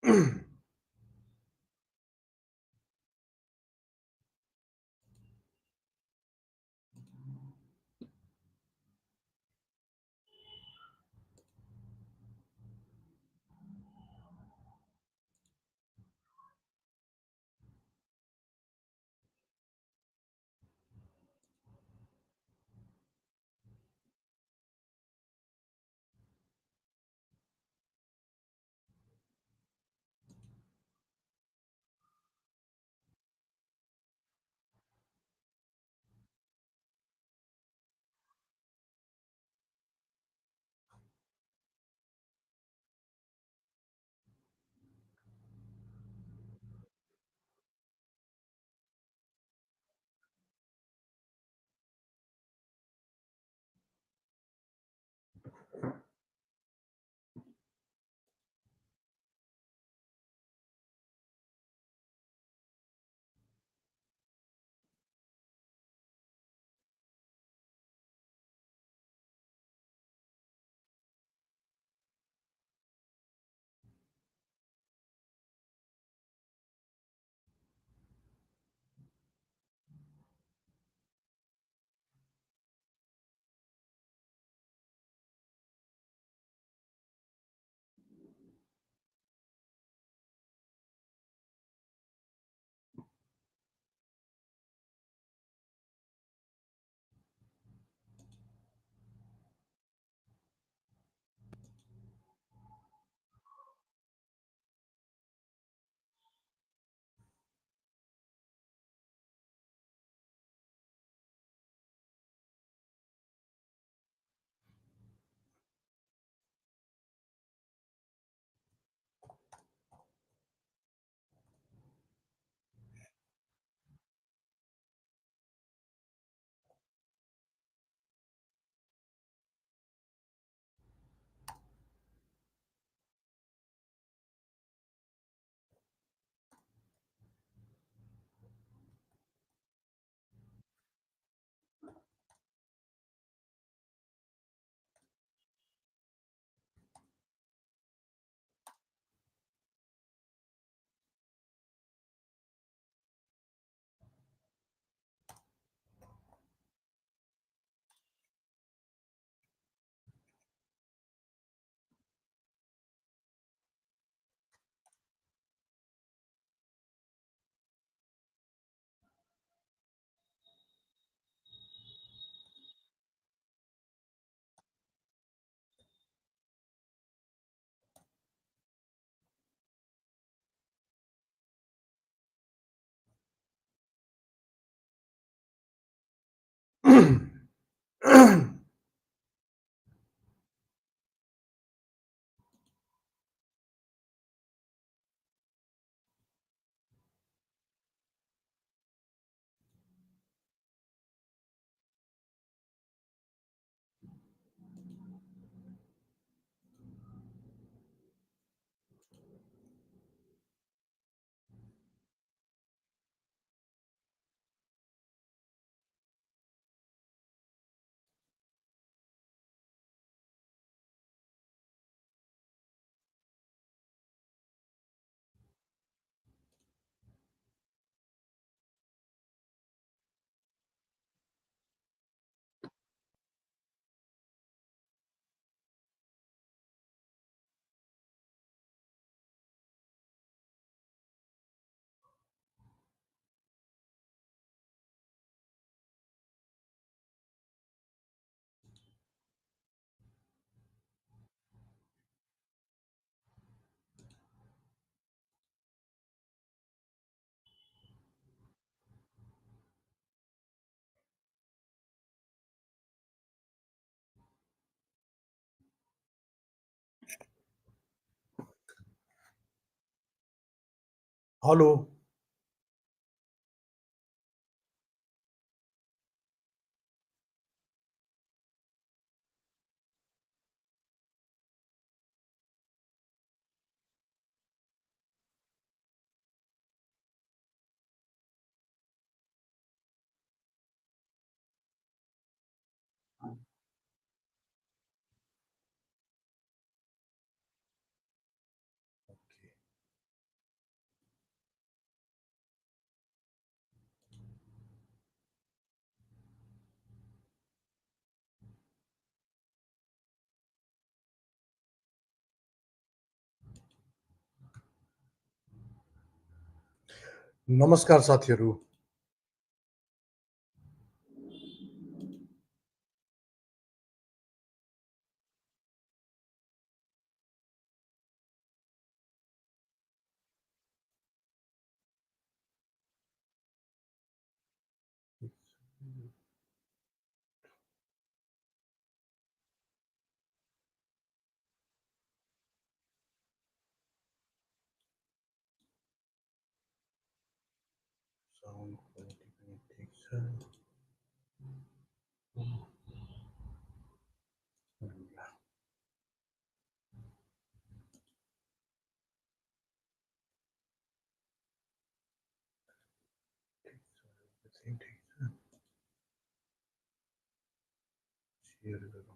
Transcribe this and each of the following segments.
Hallo. Okay. नमस्कार साथीहरू। Sound quality पनि ठिक छ। ठिक छ। सेयर गरौँ।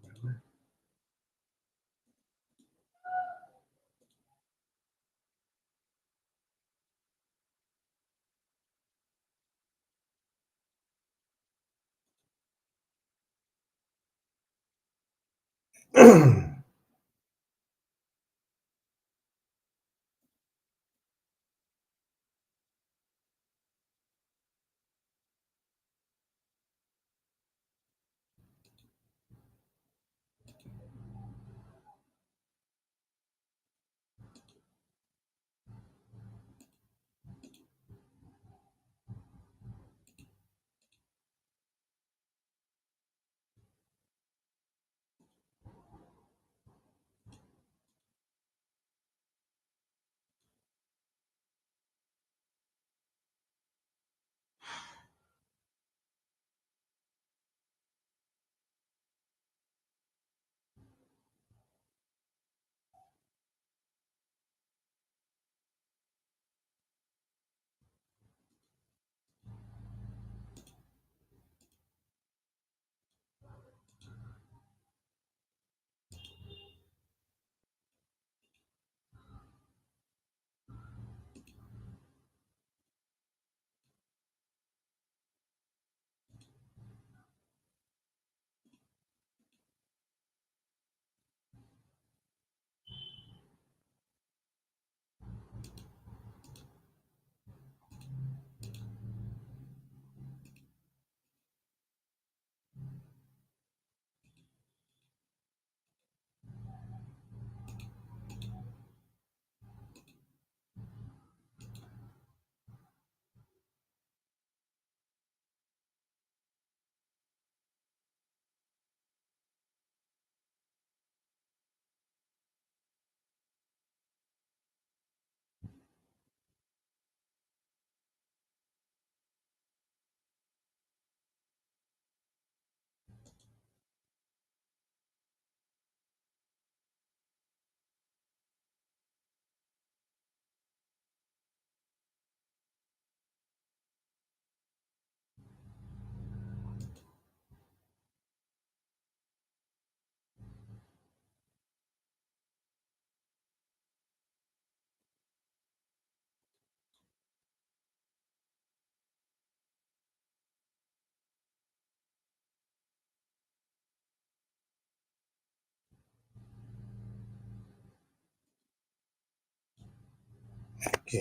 ओके।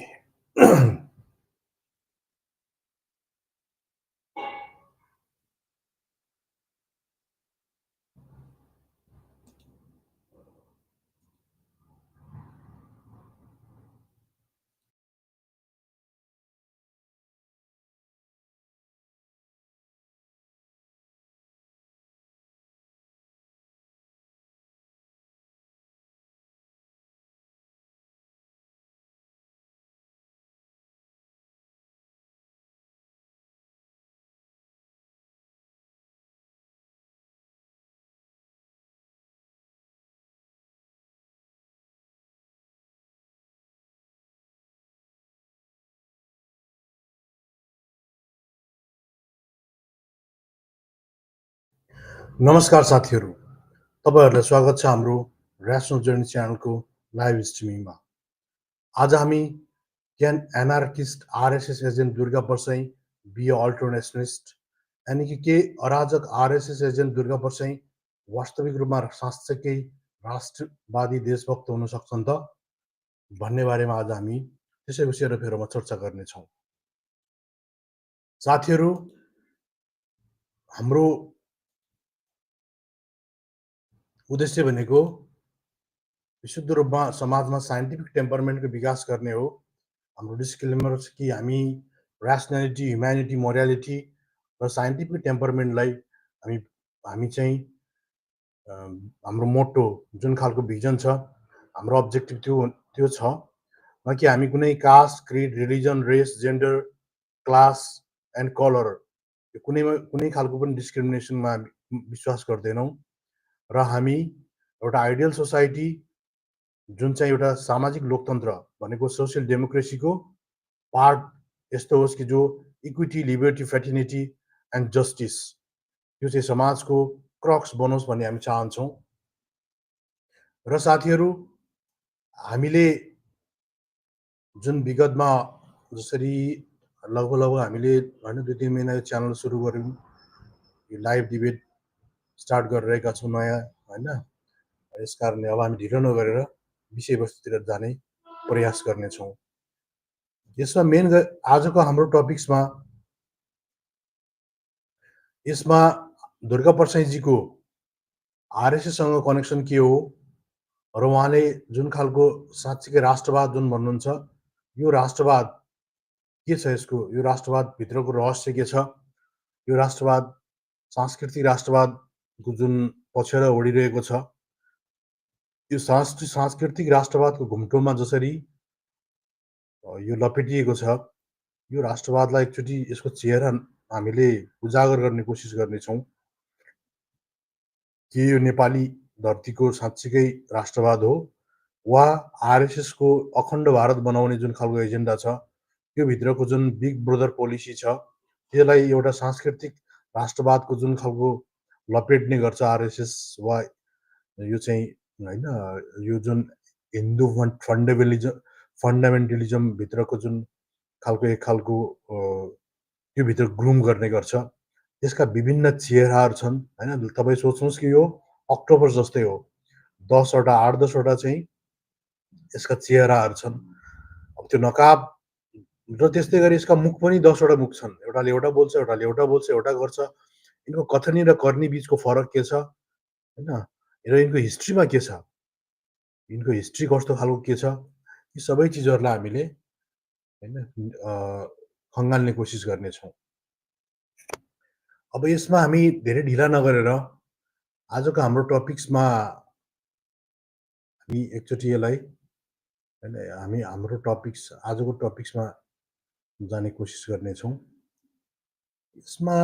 नमस्कार साथीहरू। तपाईहरुलाई स्वागत छ हाम्रो ऱ्यासनल जर्नी च्यानलको लाइभ स्ट्रिमिङमा। आज हामी can anarchist RSS agent Durga Prasai be a ultranationalist, यानि कि के अराजक आरएसएस एजेन्ट दुर्गा परसाई वास्तविक रूपमा साँच्चैकै राष्ट्रवादी देशभक्त हुन सक्छन् त भन्ने बारेमा आज हामी त्यसै विषयमा फेरमा चर्चा गर्नेछौँ। साथीहरू, हाम्रो उद्देश्य भनेको विशुद्ध रूपमा समाजमा साइन्टिफिक टेम्परमेन्टको विकास गर्ने हो। हाम्रो डिस्क्लेमर छ कि हामी ऱ्यासनालिटी, ह्युम्यानिटी, मोरालिटी र साइन्टिफिक टेम्परमेन्टलाई हामी हामी चाहिँ हाम्रो मोटो जुन खालको भिजन छ, हाम्रो अब्जेक्टिभ त्यो छ, न कि हामी कुनै caste, creed, religion, race, gender, class and colour यो कुनै खालको पनि डिस्क्रिमिनेसनमा हामी विश्वास गर्दैनौँ र हामी एउटा आइडियल सोसाइटी जुन चाहिँ एउटा सामाजिक लोकतन्त्र भनेको सोसियल डेमोक्रेसीको पार्ट यस्तो होस् कि जो equity, liberty, fraternity and justice यो चाहिँ समाजको क्रक्स बनोस् भन्ने हामी चाहन्छौँ। र साथीहरू, हामीले जुन विगतमा जसरी लगभग हामीले होइन 2-3 महिना यो च्यानल सुरु गऱ्यौँ, यो लाइभ डिबेट स्टार्ट गरिरहेका छौँ नयाँ होइन। यस कारणले अब हामी ढिलो नगरेर विषयवस्तुतिर जाने प्रयास गर्नेछौँ। यसमा आजको हाम्रो टपिक्समा यसमा दुर्गा परसाईजीको आरएसएससँग कनेक्सन के हो र उहाँले जुन खालको साँच्चीकै राष्ट्रवाद जुन भन्नुहुन्छ, यो राष्ट्रवाद के छ यसको, यो राष्ट्रवादभित्रको रहस्य के छ, यो राष्ट्रवाद सांस्कृतिक राष्ट्रवादको जुन पछ्यौरा ओढिरहेको छ, यो सांस्कृतिक राष्ट्रवादको घुम्टोमा जसरी यो लपेटिएको छ, यो राष्ट्रवादलाई एकचोटि यसको चेहरा हामीले उजागर गर्ने कोसिस गर्नेछौँ कि यो नेपाली धरतीको साँच्चीकै राष्ट्रवाद हो वा आरएसएसको अखण्ड भारत बनाउने जुन खालको एजेन्डा छ, त्यो भित्रको जुन बिग ब्रदर पोलिसी छ, त्यसलाई एउटा सांस्कृतिक राष्ट्रवादको जुन खालको लपेट्ने गर्छ आरएसएस वा यो चाहिँ होइन, यो जुन हिन्दू फन्डामेन्टलिजम भित्रको जुन खालको एक खालको त्यो भित्र ग्रुम गर्ने गर्छ। यसका विभिन्न चेहराहरू छन् होइन। तपाईँ सोच्नुहोस् कि यो अक्टोबर जस्तै हो, 10वटा 8-10वटा चाहिँ यसका चेहराहरू छन्। अब त्यो नकाब र त्यस्तै गरी यसका मुख पनि 10वटा मुख छन्। एउटाले एउटा बोल्छ, एउटाले एउटा बोल्छ, एउटा गर्छ। यिनको कथनी र करनी बिचको फरक के छ होइन, र यिनको हिस्ट्रीमा के छ, यिनको हिस्ट्री कस्तो खालको के छ, यी सबै चिजहरूलाई हामीले होइन खङ्गाल्ने कोसिस गर्नेछौँ। अब यसमा हामी धेरै ढिला नगरेर आजको हाम्रो टपिक्समा हामी एकचोटि यसलाई होइन हामी हाम्रो आजको टपिक्समा जाने कोसिस गर्नेछौँ। यसमा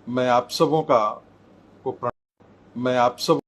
मैं आप सबों का मैं आप सब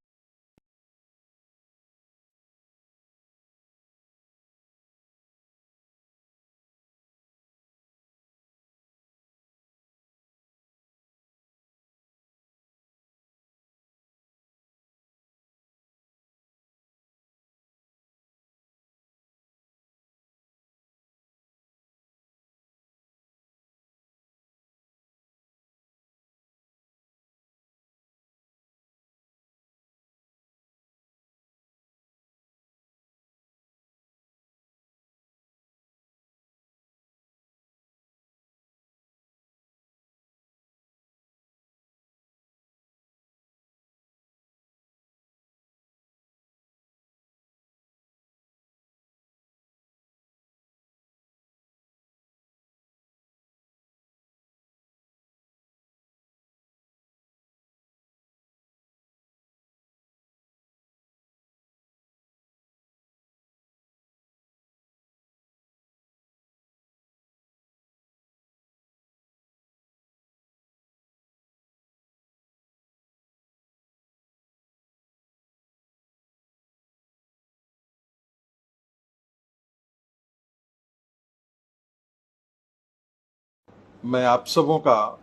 मैं आप सबों का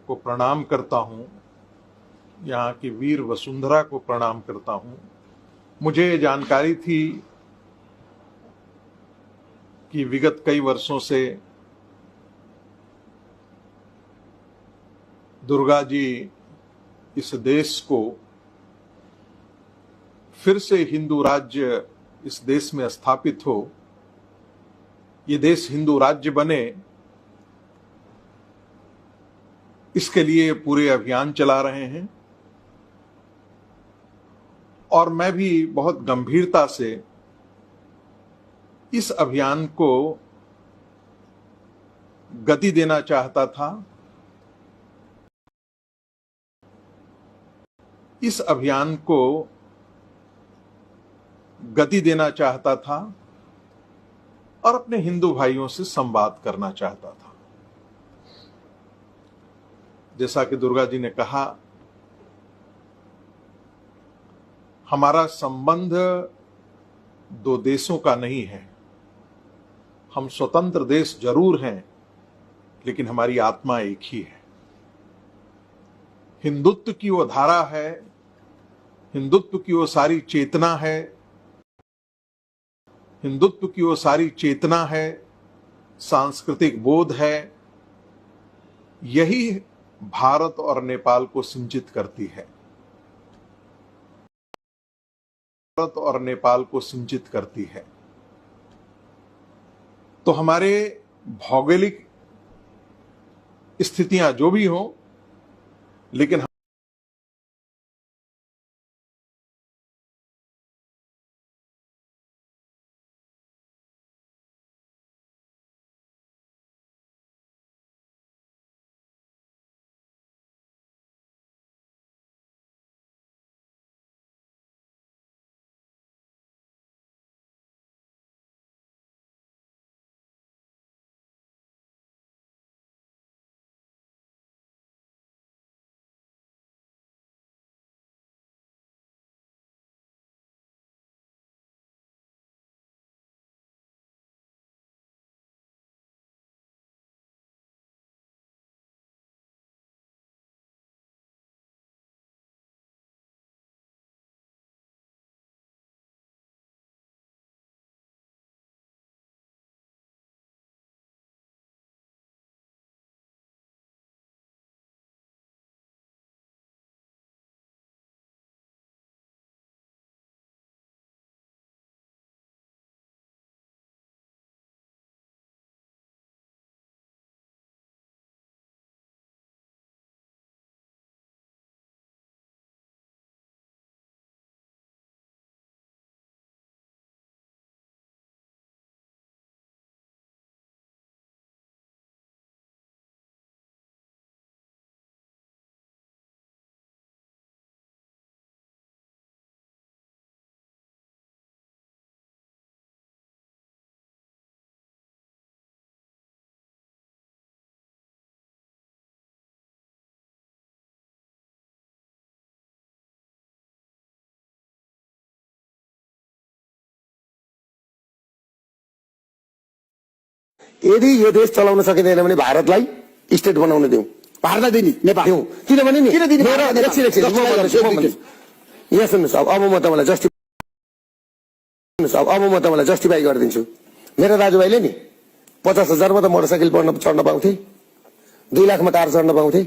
को प्रणाम करता हूं, यहाँ की वीर वसुंधरा को प्रणाम करता हूं। मुझे ये जानकारी थी कि विगत कई वर्षों से दुर्गा जी इस देश को फिर से हिंदू राज्य इस देश में स्थापित हो, ये देश हिंदू राज्य बने, इसके लिए पूरे अभियान चला रहे हैं। और मैं भी बहुत गंभीरता से इस अभियान को गति देना चाहता था। इस अभियान को गति देना चाहता था और अपने हिंदू भाइयों से संवाद करना चाहता था। जैसा कि दुर्गा जी ने कहा, हमारा संबंध दो देशों का नहीं है। हम स्वतंत्र देश जरूर हैं, लेकिन हमारी आत्मा एक ही है। हिंदुत्व की वो धारा है, हिंदुत्व की वो सारी चेतना है, हिंदुत्व की वो सारी चेतना है, सांस्कृतिक बोध है, यही भारत और नेपाल को सिंचित करती है। भारत और नेपाल को सिंचित करती है। तो हमारे भौगोलिक स्थितियां जो भी हों, लेकिन यदि यो देश चलाउन सकिँदैन भने भारतलाई स्टेट बनाउन दिउँ। भारतलाई दिने नेपाल दिउँ, किनभने नि यहाँ सुन्नुहोस्, अब म तपाईँलाई जस्टिफाई गरिदिन्छु। मेरो दाजुभाइले नि 50,000मा त मोटरसाइकल चढ्न पाउँथे, 2 लाखमा कार चढ्न पाउँथे,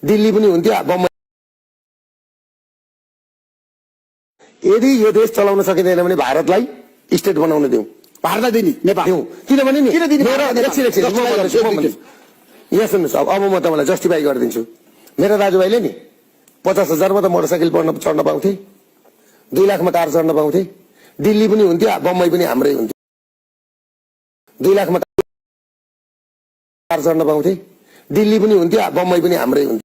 दिल्ली पनि हुन्थ्यो, बम्बई। यदि यो देश चलाउन सकिँदैन भने भारतलाई स्टेट बनाउन दिउँ। भारतलाई दिने नेपाल दिउँ, किनभने नि यहाँ सुन्नुहोस्, अब म तपाईँलाई जस्टिफाई गरिदिन्छु। मेरो दाजुभाइले नि 50,000मा त मोटरसाइकल चढ्न पाउँथे, 2 लाखमा कार चढ्न पाउँथे, दिल्ली पनि हुन्थ्यो, बम्बई पनि हाम्रै हुन्थ्यो। 2 लाखमा कार चढ्न पाउँथे, दिल्ली पनि हुन्थ्यो, बम्बई पनि हाम्रै हुन्थ्यो।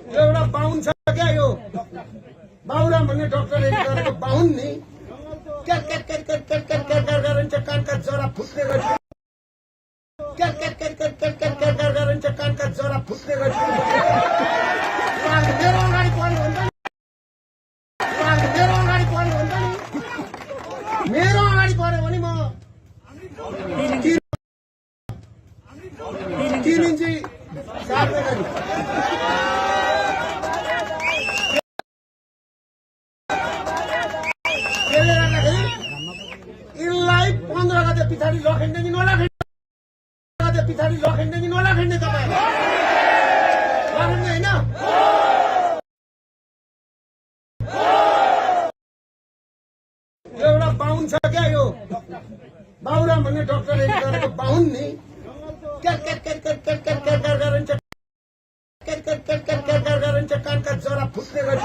एउटा बाहुन छ क्या यो बाहुरा भन्ने डक्टरले गरेको बाहुन नि क्या क्या क्या क्या क्या क्या क्या क्या गरिन्छ कानका जरा फुट्ने गरी क्या क्या क्या क्या क्या क्या क्या क्या गरिन्छ कानका जरा फुट्ने गरी मेरो अगाडि पर्यो हुन्छ नि मेरो अगाडि पर्यो हुन्छ नि मेरो अगाडि पर्यो भने म 3 इन्ची सार्ने गरी यिनलाई 15 गते पछाडि लखेड्ने कि नलखेड्ने पछाडि लखेड्ने कि नलखेड्ने तपाईँ लखेड्ने होइन एउटा बाहुन छ क्या यो बाहुरा भन्ने डक्टरले गरेको बाहुन नि क्या क्या क्या क्या क्या क्या क्या क्या गरिन्छ क्या क्या क्या क्या क्या क्या गरिन्छ कानका जरा फुट्ने गरी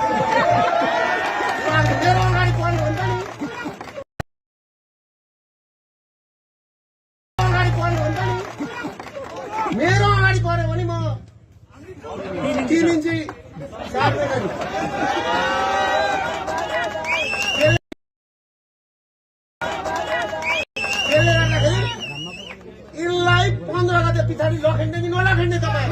मेरो अगाडि पर्यो हुन्छ नि मेरो अगाडि पर्यो भने म 3 इन्ची सार्ने गरी त्यसले गर्दाखेरि यिनलाई 15 गते पछाडि लखेड्ने कि नलखेड्ने तपाईँ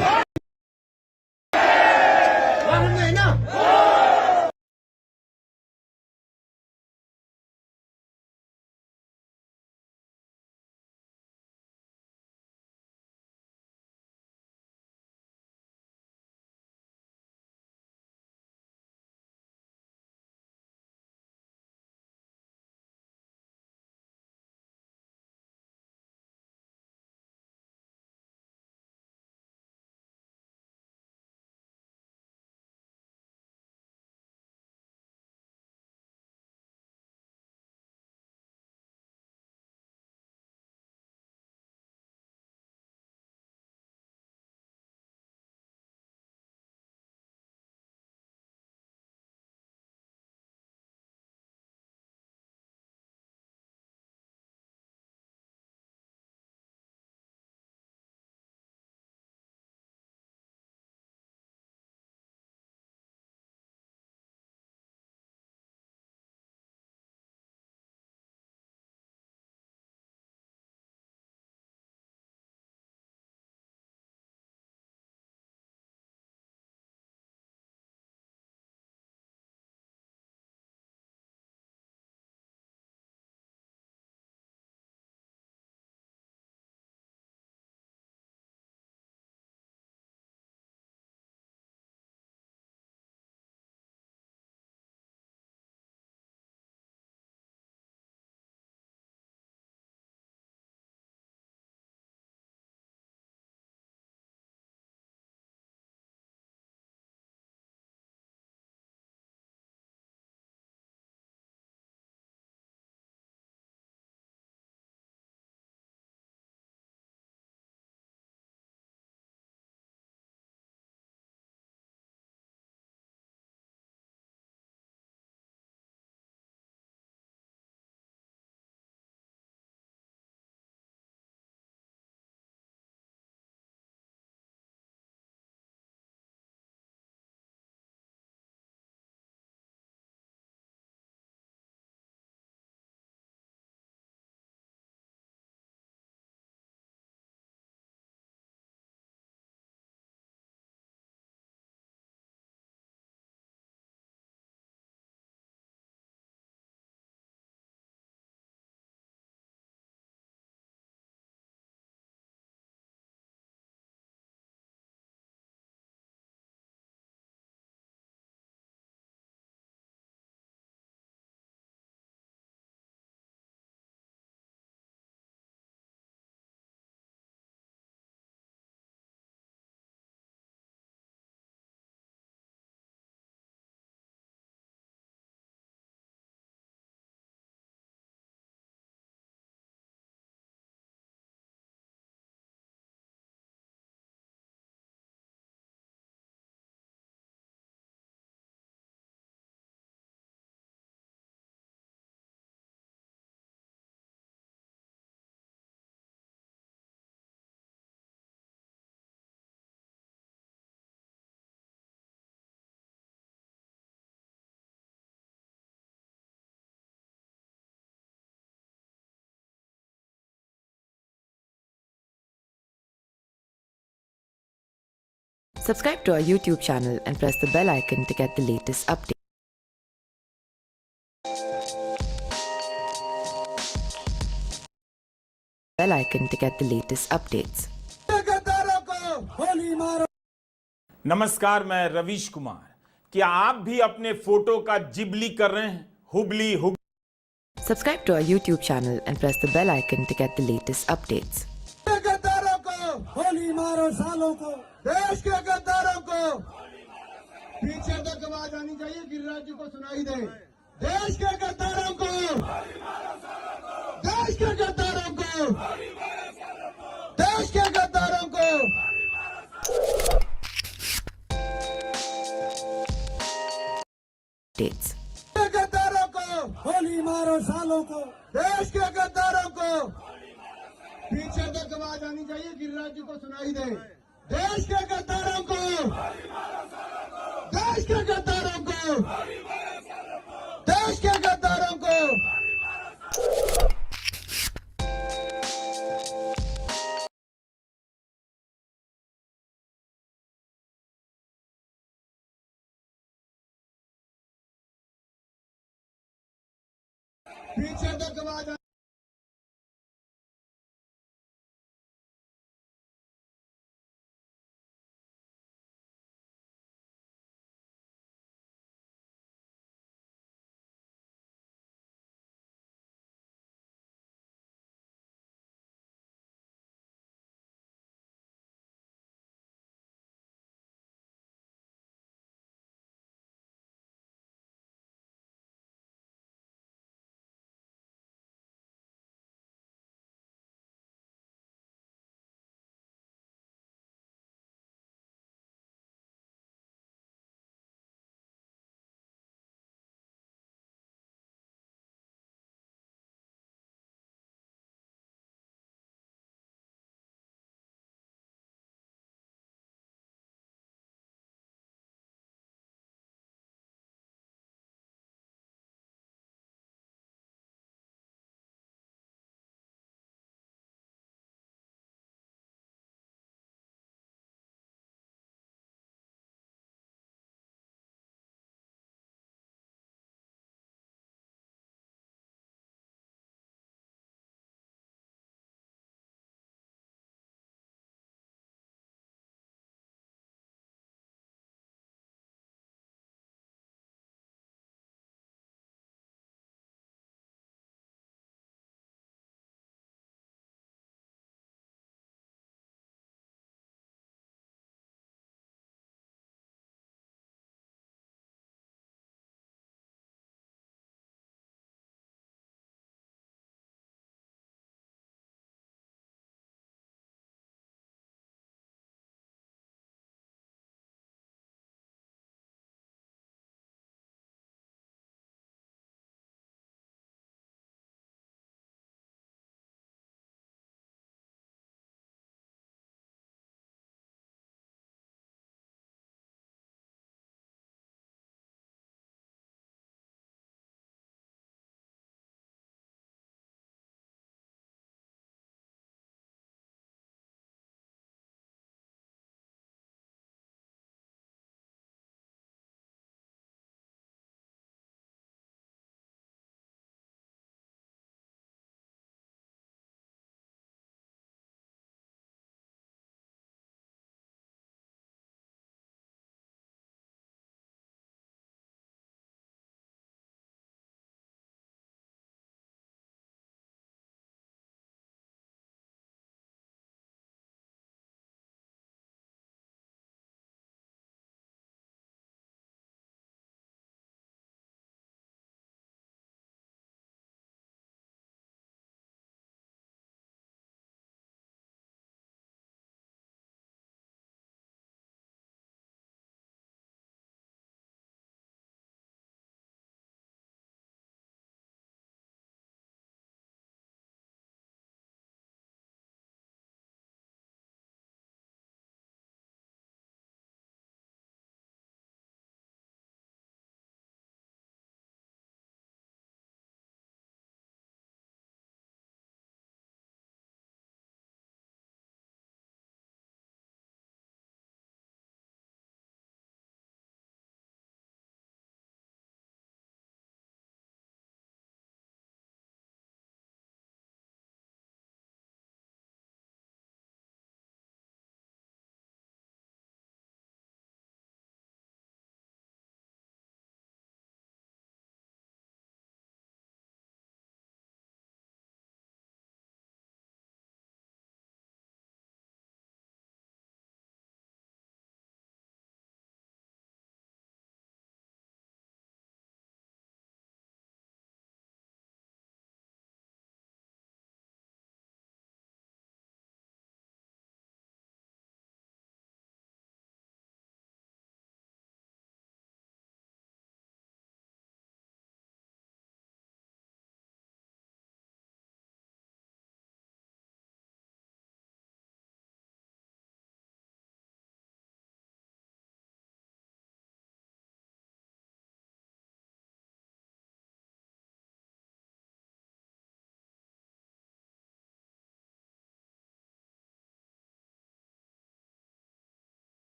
Subscribe to our YouTube channel and press the bell icon to get the latest updates. Bell icon to get the latest updates. नमस्कार, मैं रवीश कुमार। क्या आप भी अपने फोटो का जिबली कर रहे हैं? Hubli hub Subscribe to our YouTube channel and press the bell icon to get the latest updates. गद्दारों को गोली मारो, सालों को, देश के गद्दारों को पीछे तक आवाज आनी चाहिए, गिरिराज जी को सुनाई दे। देश के गद्दारों को, देश के गद्दारों को, देश के गद्दारों को Updates. गद्दारों को गोली मारो, सालों को, देश के गद्दारों को पीछे तक आवाज आनी चाहिए, गिरिराज जी को सुनाई दे। देश के गद्दारों को, देश के गद्दारों को, देश के गद्दारों को पीछे तक आवाज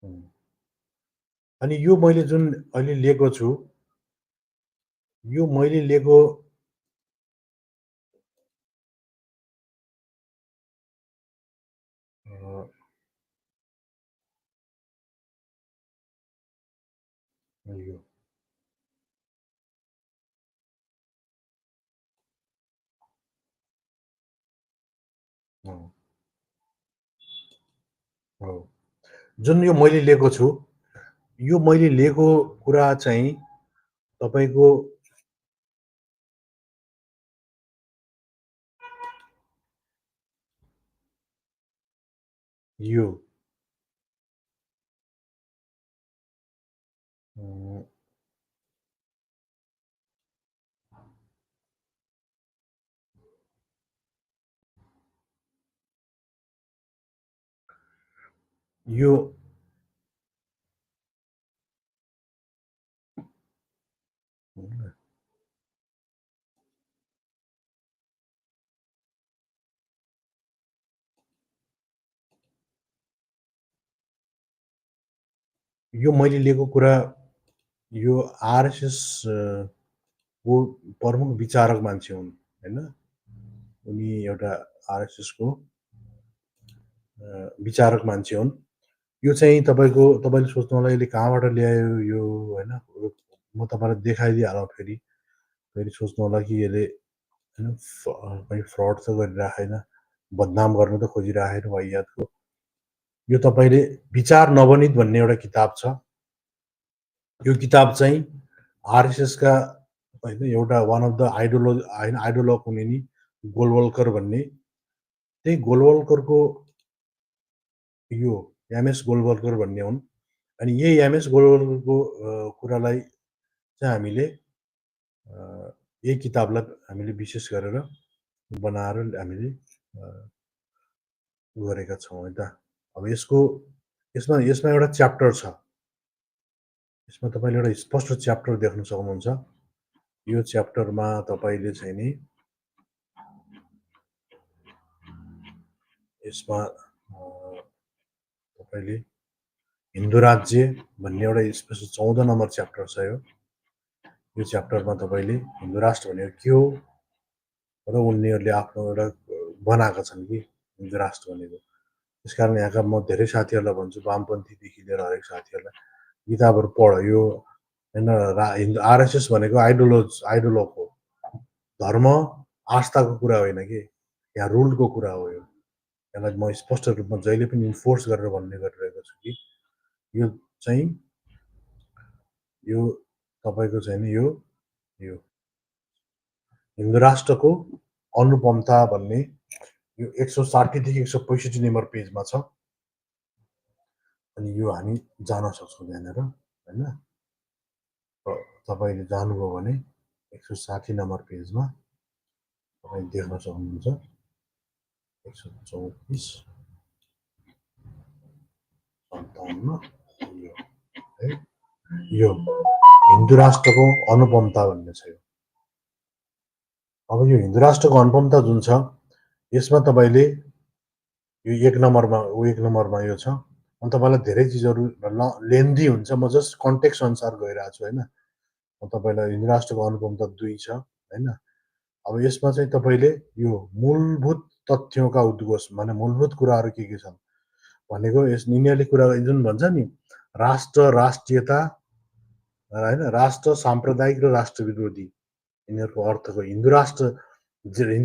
अनि यो मैले जुन अहिले लिएको छु, यो मैले लिएको यो हो। जुन यो मैले लिएको छु, यो मैले लिएको कुरा चाहिँ तपाईँको यो यो यो मैले लिएको कुरा यो आरएसएस को प्रमुख विचारक मान्छे हुन् हैन। उनी एउटा आरएसएस को विचारक मान्छे हुन्। यो चाहिँ तपाईँले सोच्नु होला यसले कहाँबाट ल्यायो यो हैन। म तपाईँलाई देखाइदिइहालौँ फेरि सोच्नु होला कि यसले हैन कहीँ फ्रड त गरिराखेन, बदनाम गर्न त खोजिराखेन वाहियातको। यो तपाईँले विचार नवनीत भन्ने एउटा किताब छ। यो किताब चाहिँ आरएसएस का हैन एउटा वान अफ द आइडियोलग हुने नि गोलवलकर भन्ने, त्यही गोलवलकरको यो एमएस गोलवलकर भन्ने हुन्। अनि यही एमएस गोलवलकरको कुरालाई चाहिँ हामीले यही किताबलाई हामीले विशेष गरेर बनाएर हामीले गरेका छौँ है त। अब यसमा एउटा च्याप्टर छ। यसमा तपाईँले एउटा स्पष्ट च्याप्टर देख्न सक्नुहुन्छ। यो च्याप्टरमा तपाईँले चाहिँ नि यसमा तपाईँले हिन्दू राज्य भन्ने एउटा स्पेशल 14 नम्बर च्याप्टर छ। यो च्याप्टरमा तपाईँले हिन्दू राष्ट्र भनेको के हो र उनीहरूले आफ्नो एउटा बनाएका छन् कि हिन्दू राष्ट्र भनेको। त्यसकारण यहाँका म धेरै साथीहरूलाई भन्छु, वामपन्थीदेखि लिएर हरेक साथीहरूलाई किताबहरू पढ। यो हैन आरएसएस भनेको आइडियोलग हो, धर्म आस्थाको कुरा होइन कि, यहाँ रुलको कुरा हो। यसलाई म स्पष्ट रूपमा जहिले पनि इन्फोर्स गरेर भन्ने गरिरहेको छु कि यो चाहिँ यो तपाईँको चाहिँ नि यो हिन्दू राष्ट्रको अनुपमता भन्ने यो 160 देखि 165 नम्बर पेजमा छ। अनि यो हामी जान सक्छौँ यहाँनिर हैन। तपाईँले जानुभयो भने 160 नम्बर पेजमा तपाईँ देख्न सक्नुहुन्छ। 134 57 यो हिन्दू राष्ट्रको अनुपमता भन्ने छ। अब यो हिन्दू राष्ट्रको अनुपमता जुन छ, यसमा तपाईँले यो 1 नम्बरमा यो छ। म तपाईँलाई धेरै चिजहरू लेन्दी हुन्छ, म जस्ट कन्टेक्स्ट अनुसार गइरहेको छु हैन। म तपाईँलाई हिन्दू राष्ट्रको अनुपमता 2 छ हैन। अब यसमा चाहिँ तपाईँले यो मूलभूत तथ्यों का उद्घोष माने मूलभूत कुराहरू के छन् भनेको यिनीहरूले कुरा जुन भन्छ नि राष्ट्र राष्ट्रियता हैन, राष्ट्र साम्प्रदायिक र राष्ट्र विरोधी, यिनीहरूको अर्थको हिन्दू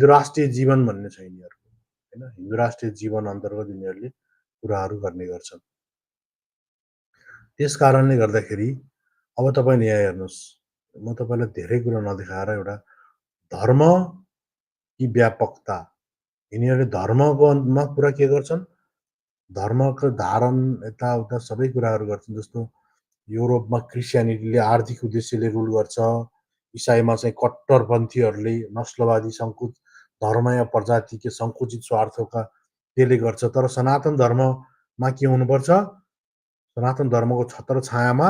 राष्ट्रिय जीवन भन्ने छ यिनीहरूको हैन। हिन्दू राष्ट्रिय जीवन अन्तर्गत यिनीहरूले कुराहरू गर्ने गर्छन्। त्यस कारणले गर्दाखेरि अब तपाईँले यहाँ हेर्नुहोस्, म तपाईँलाई धेरै कुरा नदेखाएर एउटा धर्म कि व्यापकता, यिनीहरूले धर्ममा कुरा के गर्छन्, धर्मको धारण यताउता सबै कुराहरू गर्छन्। जस्तो युरोपमा क्रिस्चियनिटीले आर्थिक उद्देश्यले रुल गर्छ, इसाईमा चाहिँ कट्टरपन्थीहरूले नस्लवादी धर्म या प्रजाति के सङ्कुचित स्वार्थका त्यसले गर्छ। तर सनातन धर्ममा के हुनुपर्छ, सनातन धर्मको छत्र छायामा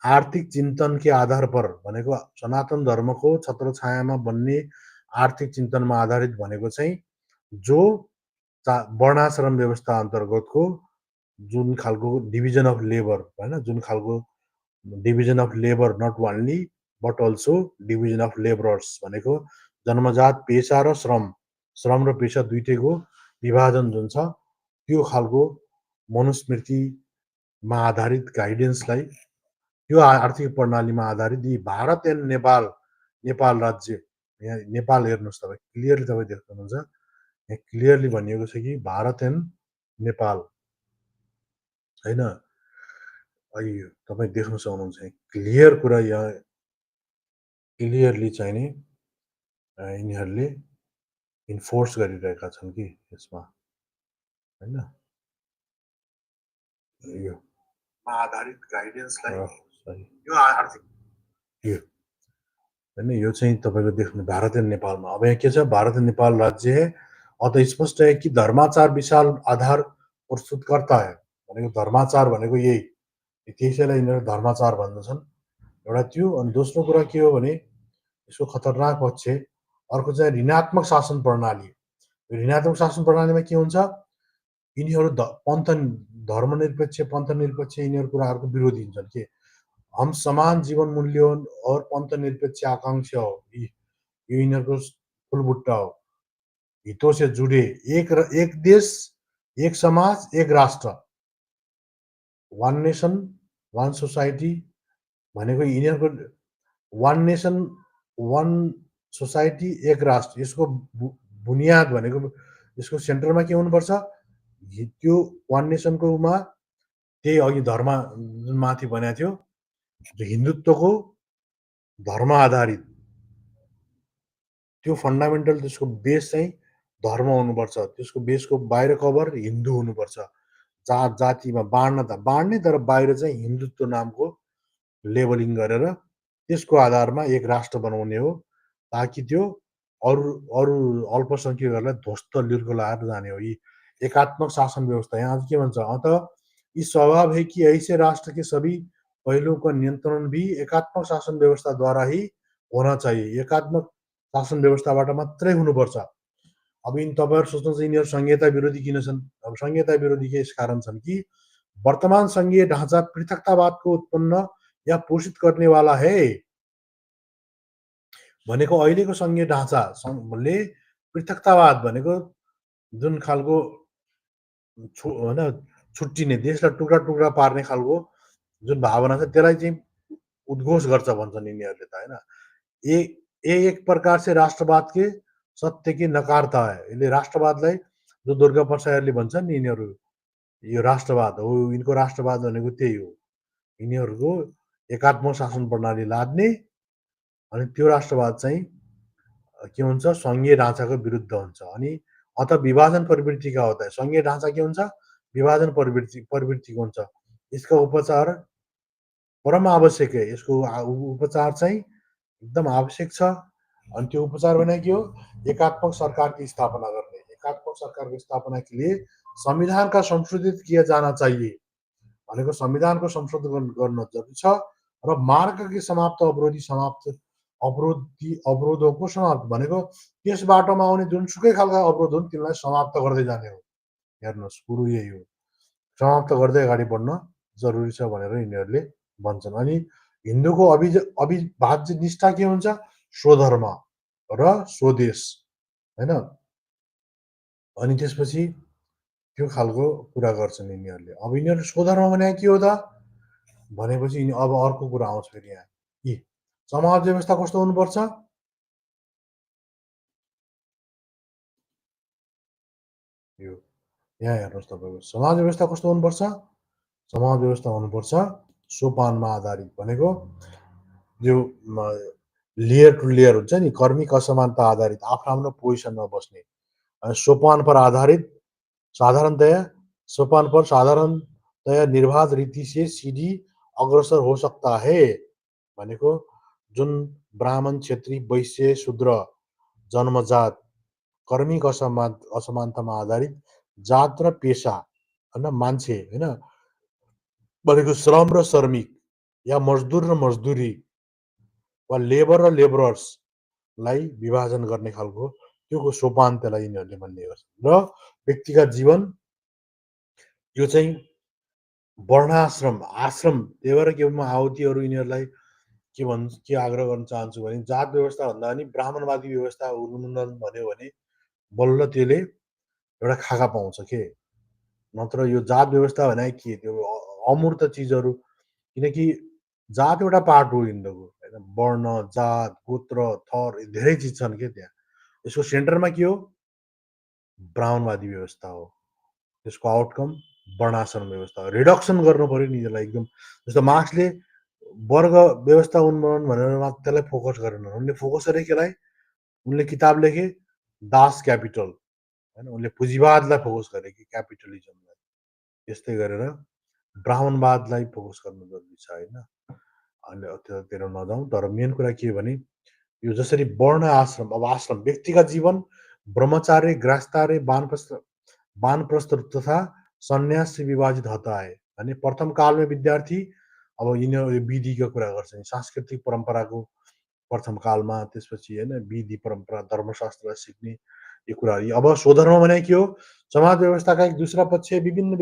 आर्थिक चिन्तन के आधार पर भनेको सनातन धर्मको छत्र छायामा बन्ने आर्थिक चिन्तनमा आधारित भनेको चाहिँ जो वर्णाश्रम व्यवस्था अन्तर्गतको जुन खालको डिभिजन अफ लेबर हैन, जुन खालको division of labour not only but also division of labourers भनेको जन्मजात पेशा र श्रम र पेशा दुइटैको विभाजन जुन छ त्यो खालको मनुस्मृतिमा आधारित गाइडेन्सलाई यो आर्थिक प्रणालीमा आधारित यी भारत एन्ड नेपाल राज्य, यहाँ नेपाल हेर्नुहोस् तपाईँ क्लियरली तपाईँ देख्नुहुन्छ, यहाँ क्लियरली भनिएको छ कि भारत एन्ड नेपाल होइन। यो तपाईँ देख्न सक्नुहुन्छ क्लियर कुरा, यहाँ क्लियरली चाहिँ नि यिनीहरूले इन्फोर्स गरिरहेका छन् कि यसमा होइन, यो आधारित गाइडेन्सलाई यो आर्थिक यो होइन, यो चाहिँ तपाईँको देख्नु भारत एन्ड नेपालमा। अब यहाँ के छ, भारत एन्ड नेपाल राज्य है अत स्पष्ट है कि धर्माचार विशाल आधार प्रस्तुतकर्ता है भनेको धर्माचार भनेको यही, त्यसैलाई यिनीहरू धर्माचार भन्दछन् एउटा त्यो। अनि दोस्रो कुरा के हो भने यसको खतरनाक पक्ष अर्को चाहिँ ऋणात्मक शासन प्रणाली। ऋणात्मक शासन प्रणालीमा के हुन्छ, यिनीहरू पन्थ धर्मनिरपेक्ष पन्थनिरपेक्ष यिनीहरू कुराहरूको विरोधी हुन्छन् के हम समान जीवन मूल्य और पन्थनिरपेक्ष आकांक्षा हो, यो यिनीहरूको फुलबुट्टा हो। हितों से जुडे एक देश एक समाज एक राष्ट्र, वान नेसन वान सोसाइटी भनेको यिनीहरूको वान नेसन वान सोसाइटी एक राष्ट्र, यसको बुनियाद भनेको यसको सेन्टरमा के हुनुपर्छ, त्यो वान नेसनकोमा त्यही अघि धर्म जुन माथि भनेको थियो हिन्दुत्वको धर्म आधारित त्यो फन्डामेन्टल त्यसको बेस चाहिँ धर्म हुनुपर्छ, त्यसको बेसको बाहिर कभर हिन्दू हुनुपर्छ। जात जातिमा बाँड्ने तर बाहिर चाहिँ हिन्दुत्व नामको लेबलिङ गरेर त्यसको आधारमा एक राष्ट्र बनाउने हो, ताकि त्यो अरू अरू अल्पसंख्यकहरूलाई ध्वस्त लिर्को लाएर जाने हो। यी एकात्मक शासन व्यवस्था। यहाँ के भन्छ, अतः यी स्वभाव है कि ऐसे राष्ट्र के सभी पहलुओं का नियन्त्रण भी एकात्मक शासन व्यवस्थाद्वारा ही होना चाहिए। एकात्मक शासन व्यवस्थाबाट मात्रै हुनुपर्छ। अब यिन तपाईँहरू सोच्नुहुन्छ यिनीहरू संहिता विरोधी किन छन्? अब संहिता विरोधी के यस कारण छन् कि वर्तमान संघीय ढाँचा पृथकतावादको उत्पन्न या पोषित गर्नेवाला है भनेको अहिलेको संघीय ढाँचाले पृथकतावाद भनेको जुन खालको होइन छुट्टिने देशलाई टुक्रा टुक्रा पार्ने खालको जुन भावना छ त्यसलाई चाहिँ उद्घोष गर्छ भन्छन् यिनीहरूले त होइन। एक प्रकार से राष्ट्रवाद के सत्य के नकारता है। यसले राष्ट्रवादलाई जो दुर्गा प्रसादले भन्छन् नि यिनीहरू यो राष्ट्रवाद हो, यिनको राष्ट्रवाद भनेको त्यही हो, यिनीहरूको एकात्मक शासन प्रणाली लाद्ने अनि त्यो राष्ट्रवाद चाहिँ के हुन्छ संघीय ढाँचाको विरुद्ध हुन्छ। अनि अत विभाजन प्रवृत्ति का होता है। संघीय ढाँचा के हुन्छ, विभाजन प्रवृत्तिको हुन्छ। यसका उपचार परम आवश्यक है। यसको उपचार चाहिँ एकदम आवश्यक छ। अनि त्यो उपचार भने के हो, एकात्मक सरकार की स्थापना गर्ने। एकात्मक सरकार की स्थापना के लिए संविधान का संशोधित किया जाना चाहिए भनेको संविधानको संशोधन गर्न जरुरी छ र मार्ग के समाप्त अवरोधको समाप्त भनेको त्यस बाटोमा आउने जुनसुकै खालका अवरोध हुन् तिनलाई समाप्त गर्दै जाने हो। हेर्नुहोस् कुरो यही हो, समाप्त गर्दै अगाडि बढ्न जरुरी छ भनेर यिनीहरूले भन्छन्। अनि हिन्दूको अविभाज्य निष्ठा के हुन्छ, स्वधर्म र स्वदेश हैन। अनि त्यसपछि त्यो खालको कुरा गर्छन् यिनीहरूले। अब यिनीहरू स्वधर्म भने के हो त भनेपछि अब अर्को कुरा आउँछ फेरि यहाँ कि समाज व्यवस्था कस्तो हुनुपर्छ, यो यहाँ हेर्नुहोस् तपाईँको समाज व्यवस्था कस्तो हुनुपर्छ, समाज व्यवस्था हुनुपर्छ सोपानमा आधारित भनेको जो लेयर टु लेयर हुन्छ नि, कर्मिक असमानता आधारित आफ्नो आफ्नो पोजिसनमा बस्ने, सोपान पर आधारित साधारणतया निर्वाध रीति से सीधी अग्रसर हो सकता है भनेको जुन ब्राह्मण क्षेत्री वैश्य शूद्र जन्मजात कर्मिक असमानतामा आधारित जात र पेशा होइन मान्छे होइन भनेको श्रम र श्रमिक या मजदुर र मजदुरी वा लेबर र लेबरर्सलाई विभाजन गर्ने खालको त्यो सोपान त्यसलाई यिनीहरूले भन्ने गर्छन्। र व्यक्तिगत जीवन यो चाहिँ वर्णाश्रम आश्रम त्यही भएर के म आहुतिहरू यिनीहरूलाई के आग्रह गर्न चाहन्छु भने जात व्यवस्था भन्दा पनि ब्राह्मणवादी व्यवस्था उन्मूलन भन्यो भने बल्ल त्यसले एउटा खाका पाउँछ के नत्र यो जात व्यवस्था भने के त्यो अमूर्त चिजहरू किनकि जात एउटा पार्ट हो हिन्दूको होइन वर्ण जात गोत्र थर धेरै चिज छन् के त्यहाँ यसको सेन्टरमा के हो ब्राह्मणवादी व्यवस्था हो त्यसको आउटकम वर्णाश्रम व्यवस्था हो रिडक्सन गर्नु पर्यो नि यसलाई एकदम जस्तो मार्क्सले वर्ग व्यवस्था उन्मूलन भनेर मात्र त्यसलाई फोकस गरेन उनले फोकस गरे केलाई उनले किताब लेखे दास क्यापिटल होइन उनले पुँजीवादलाई फोकस गरे कि क्यापिटलिजमलाई त्यस्तै गरेर ब्राह्मणवादलाई फोकस गर्नु जरुरी छ होइन अहिले त्यतातिर नजाउँ तर मेन कुरा के भने यो जसरी वर्ण आश्रम अब आश्रम व्यक्तिगत जीवन ब्रह्मचार्य गृहस्थार्य वानप्रस्थ तथा सन्यास से विभाजित होता है भने प्रथम कालमा विद्यार्थी अब यिनीहरू विधिको कुरा गर्छन् सांस्कृतिक परम्पराको प्रथम कालमा त्यसपछि होइन विधि परम्परा धर्मशास्त्र सिक्ने यो कुराहरू अब स्वधर्म भने के हो समाज व्यवस्थाका एक दूसरा पक्ष विभिन्न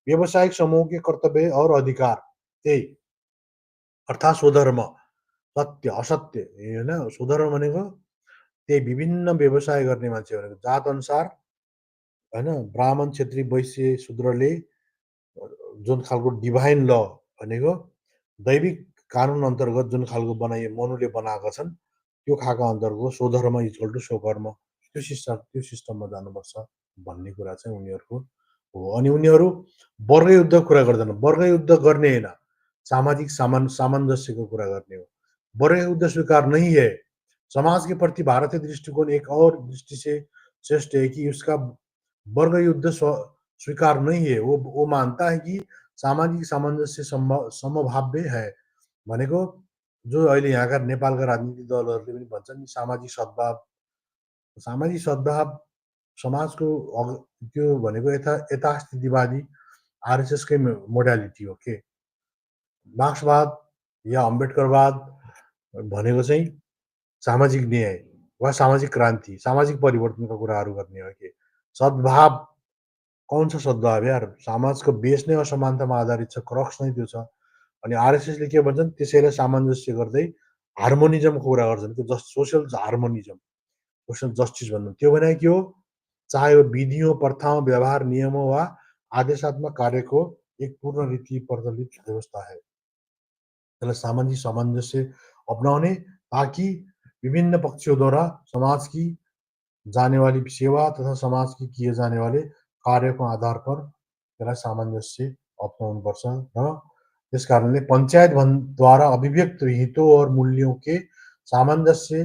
व्यावसायिक समूह के कर्तव्य और अधिकार त्यही अर्थात् स्वधर्म सत्य असत्य होइन स्वधर्म भनेको त्यही विभिन्न व्यवसाय गर्ने मान्छे भनेको जात अनुसार होइन ब्राह्मण क्षेत्री वैश्य शूद्रले जुन खालको डिभाइन ल भनेको दैविक कानुन अन्तर्गत जुन खालको मनुले बनाएका छन् त्यो खाका अन्तर्गत स्वधर्म इक्वल टु स्वकर्म त्यो सिस्टममा जानुपर्छ भन्ने कुरा चाहिँ उनीहरूको हो अनि उनीहरू वर्ग युद्ध कुरा गर्दैन वर्ग युद्ध गर्ने होइन सामाजिक सामञ्जस्यको कुरा गर्ने हो वर्ग युद्ध स्वीकार नहीं है समाज के प्रति भारतीय दृष्टिकोण एक और दृष्टि से श्रेष्ठ है कि उसका वर्ग युद्ध स्वीकार नहीं है वो मानता है कि सामाजिक सामञ्जस्य समभाव्य है भनेको जो अहिले यहाँका नेपालका राजनीतिक दलहरूले पनि भन्छन् सामाजिक सद्भाव समाजको त्यो भनेको यथास्थितिवादी आरएसएसकै मोडालिटी हो के मार्क्सवाद या अम्बेडकरवाद भनेको चाहिँ सामाजिक न्याय वा सामाजिक क्रान्ति सामाजिक परिवर्तनका कुराहरू गर्ने हो के सद्भाव कौन छ सद्भाव यार समाजको बेस नै असमानतामा आधारित छ क्रक्स नै त्यो छ अनि आरएसएसले के भन्छन् त्यसैलाई सामञ्जस्य गर्दै हार्मोनिजमको कुरा गर्छन् त्यो सोसल हार्मोनिजम सोसल जस्टिस भन्नु त्यो भने के हो चाहे वो विधियों प्रथाओं व्यवहार नियमों वा आदेशात्मक कार्यको एक पूर्ण रीति प्रचलित व्यवस्था है त्यसलाई सामाजिक सामञ्जस्य अपनाउने ताकि विभिन्न पक्षों समाज की जाने वाली सेवा तथा समाज की किए जाने वाले कार्य को आधार पर त्यसलाई सामञ्जस्य अपनाउनुपर्छ र त्यस कारणले पंचायत द्वारा अभिव्यक्त हितों और मूल्यों के सामंजस्य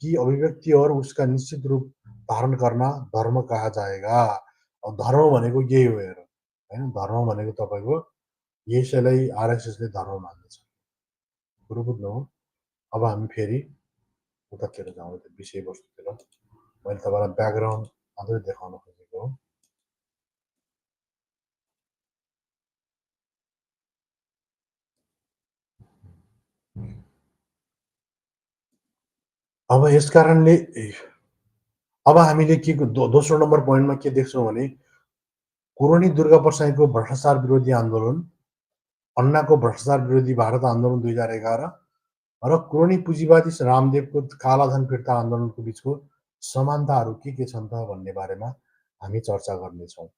की अभिव्यक्ति और उसका निश्चित रूप धारण करना धर्म कहा जाएगा और धर्म भनेको यही हो हेर हैन धर्म भनेको तपाईको यसैलाई आरएसएसले धर्म मान्दछ कुरो बुझ्नु हो अब हामी फेरि उतातिर जाउँ त्यो विषयवस्तुतिर मैले तपाईलाई ब्याकग्राउन्ड मात्रै देखाउन खोजेको हो अब यस कारणले अब हामीले के दोस्रो नम्बर पोइन्टमा के देख्छौं भने कोरोनी दुर्गा प्रसाईको भ्रष्टाचार विरोधी आन्दोलन अन्नाको भ्रष्टाचार विरोधी भारत आन्दोलन 2011 र कोरोनी पुँजीवादी रामदेवको कालाधन फिर्ता आन्दोलनको बीचको समानताहरू के छन् त भन्ने बारेमा हामी चर्चा गर्नेछौँ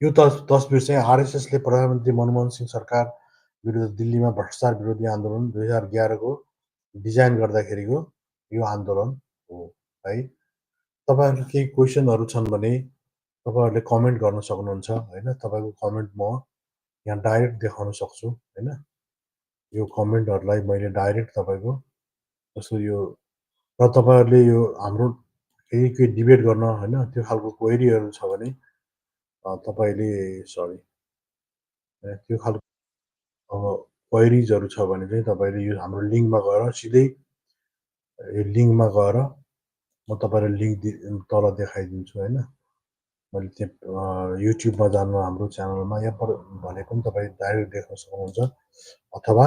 यो तस्बिर चाहिँ आरएसएसले प्रधानमन्त्री मनमोहन सिंह सरकार विरुद्ध दिल्लीमा भ्रष्टाचार विरोधी आन्दोलन 2011 को डिजाइन गर्दाखेरिको यो आन्दोलन हो है तपाईहरुको केही क्वेशनहरु छन् भने तपाईहरुले कमेन्ट गर्न सक्नुहुन्छ हैन तपाईको कमेन्ट म यहाँ डाइरेक्ट देखाउन सक्छु हैन यो कमेन्टहरुलाई मैले डाइरेक्ट तपाईको जस्तो यो र तपाईहरुले यो हाम्रो केही डिबेट गर्न हैन त्यो खालको क्वेरीहरु छ भने तपाईले सरी त्यो खालको अब क्वेरीजहरु छ भने चाहिँ तपाईले यो हाम्रो लिंकमा गएर सिधै यो लिंकमा गएर म तपाईलाई लिंक तल देखाइदिन्छु हैन मैले त्यहाँ युट्युबमा जानु हाम्रो च्यानलमा या भने पनि तपाई डाइरेक्ट देख्न सक्नुहुन्छ अथवा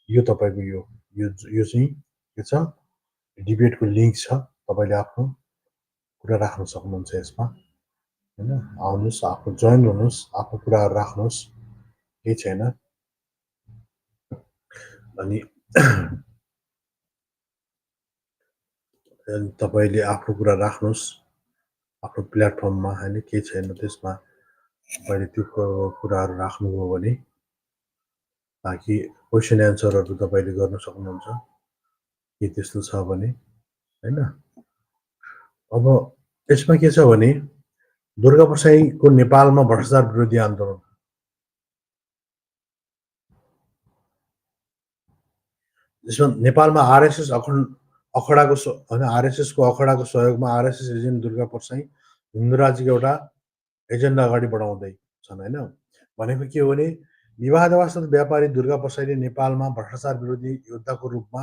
यो तपाईको यो चाहिँ के छ डिबेटको लिंक छ तपाईले आफ्नो कुरा राख्न सक्नुहुन्छ यसमा होइन, आउनुहोस्, आफ्नो जोइन हुनुहोस्, आफ्नो कुराहरू राख्नुहोस्, केही छैन। अनि तपाईँले आफ्नो कुरा राख्नुहोस् आफ्नो प्लेटफर्ममा, होइन, केही छैन त्यसमा। तपाईँले त्यो कुराहरू राख्नुभयो भने ताकि क्वेसन एन्सरहरू तपाईँले गर्न सक्नुहुन्छ के त्यस्तो छ भने, होइन। अब यसमा के छ भने दुर्गाप्रसाईको नेपालमा भ्रष्टाचार विरोधी आन्दोलन, जसमा नेपालमा आरएसएस अखडाको होइन, आरएसएसको अखडाको सहयोगमा आरएसएस एजेन्ट दुर्गाप्रसाई हिन्दू राज्यको एउटा एजेन्डा अगाडि बढाउँदै छन्, होइन। भनेको के हो भने विवादास्पद व्यापारी दुर्गाप्रसाईले नेपालमा भ्रष्टाचार विरोधी योद्धाको रूपमा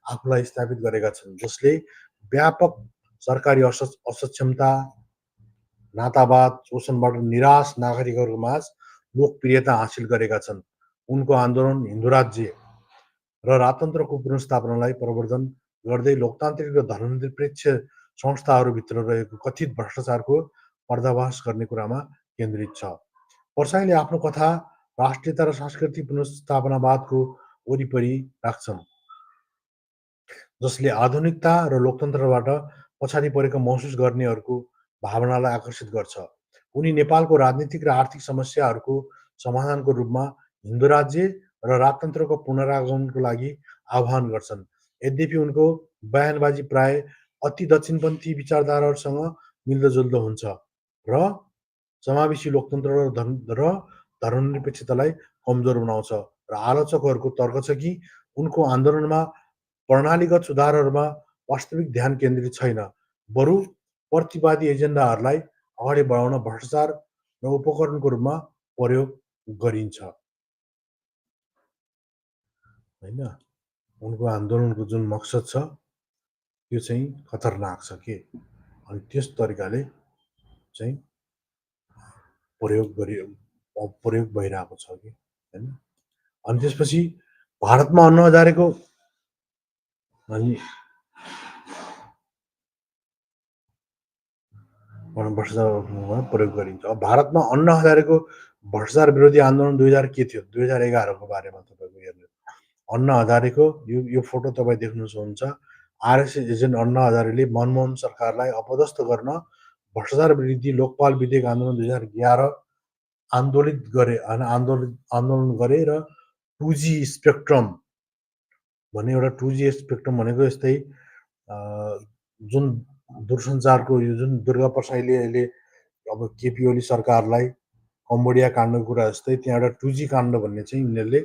आफूलाई स्थापित गरेका छन्, जसले व्यापक सरकारी असक्षमता, नातावाद, शोषणबाट निराश नागरिकहरूको माझ लोकप्रियता हासिल गरेका छन्। उनको आन्दोलन हिन्दू राज्य र राजतन्त्रको पुनर्स्थापनालाई प्रवर्धन गर्दै लोकतान्त्रिक र धर्मनिरपेक्ष संस्थाहरूभित्र रहेको कथित भ्रष्टाचारको पर्दाफास गर्ने कुरामा केन्द्रित छ। प्रसाईले आफ्नो कथा राष्ट्रियता र सांस्कृतिक पुनर्स्थापनावादको वरिपरि राख्छन्, जसले आधुनिकता र लोकतन्त्रबाट पछाडि परेको महसुस गर्नेहरूको भावनालाई आकर्षित गर्छ। उनी नेपालको राजनीतिक र आर्थिक समस्याहरूको समाधानको रूपमा हिन्दू राज्य र राजतन्त्रको पुनरागमनको लागि आह्वान गर्छन्। यद्यपि उनको बयानबाजी प्राय अति दक्षिणपन्थी विचारधाराहरूसँग मिल्दोजुल्दो हुन्छ र समावेशी लोकतन्त्र र धर्मनिरपेक्षतालाई कमजोर बनाउँछ। र आलोचकहरूको तर्क छ कि उनको आन्दोलनमा प्रणालीगत सुधारहरूमा वास्तविक ध्यान केन्द्रित छैन, बरु प्रतिवादी एजेन्डाहरूलाई अगाडि बढाउन भ्रष्टाचार र उपकरणको रूपमा प्रयोग गरिन्छ, होइन। उनको आन्दोलनको जुन मकसद छ त्यो चाहिँ खतरनाक छ के, अनि त्यस तरिकाले चाहिँ प्रयोग भइरहेको छ कि, होइन। अनि त्यसपछि भारतमा अन्ना हजारेको अनि भ्रष्टाचारमा प्रयोग गरिन्छ। अब भारतमा अन्ना हजारेको भ्रष्टाचार विरोधी आन्दोलन 2000 के थियो, 2011को बारेमा तपाईँको हेर्नु। अन्ना हजारेको यो फोटो तपाईँ देख्नु सक्नुहुन्छ। आरएसएस एजेन्ट अन्ना हजारेले मनमोहन सरकारलाई अपदस्थ गर्न भ्रष्टाचार विरोधी लोकपाल विधेयक आन्दोलन 2011 आन्दोलन गरे र 2G स्पेक्ट्रम भन्ने एउटा 2G स्पेक्ट्रम भनेको यस्तै जुन दूरसञ्चारको यो जुन दुर्गाप्रसाईले अहिले अब केपी ओली सरकारलाई कम्बोडिया काण्डको कुरा जस्तै त्यहाँ एउटा 2G काण्ड भन्ने चाहिँ यिनीहरूले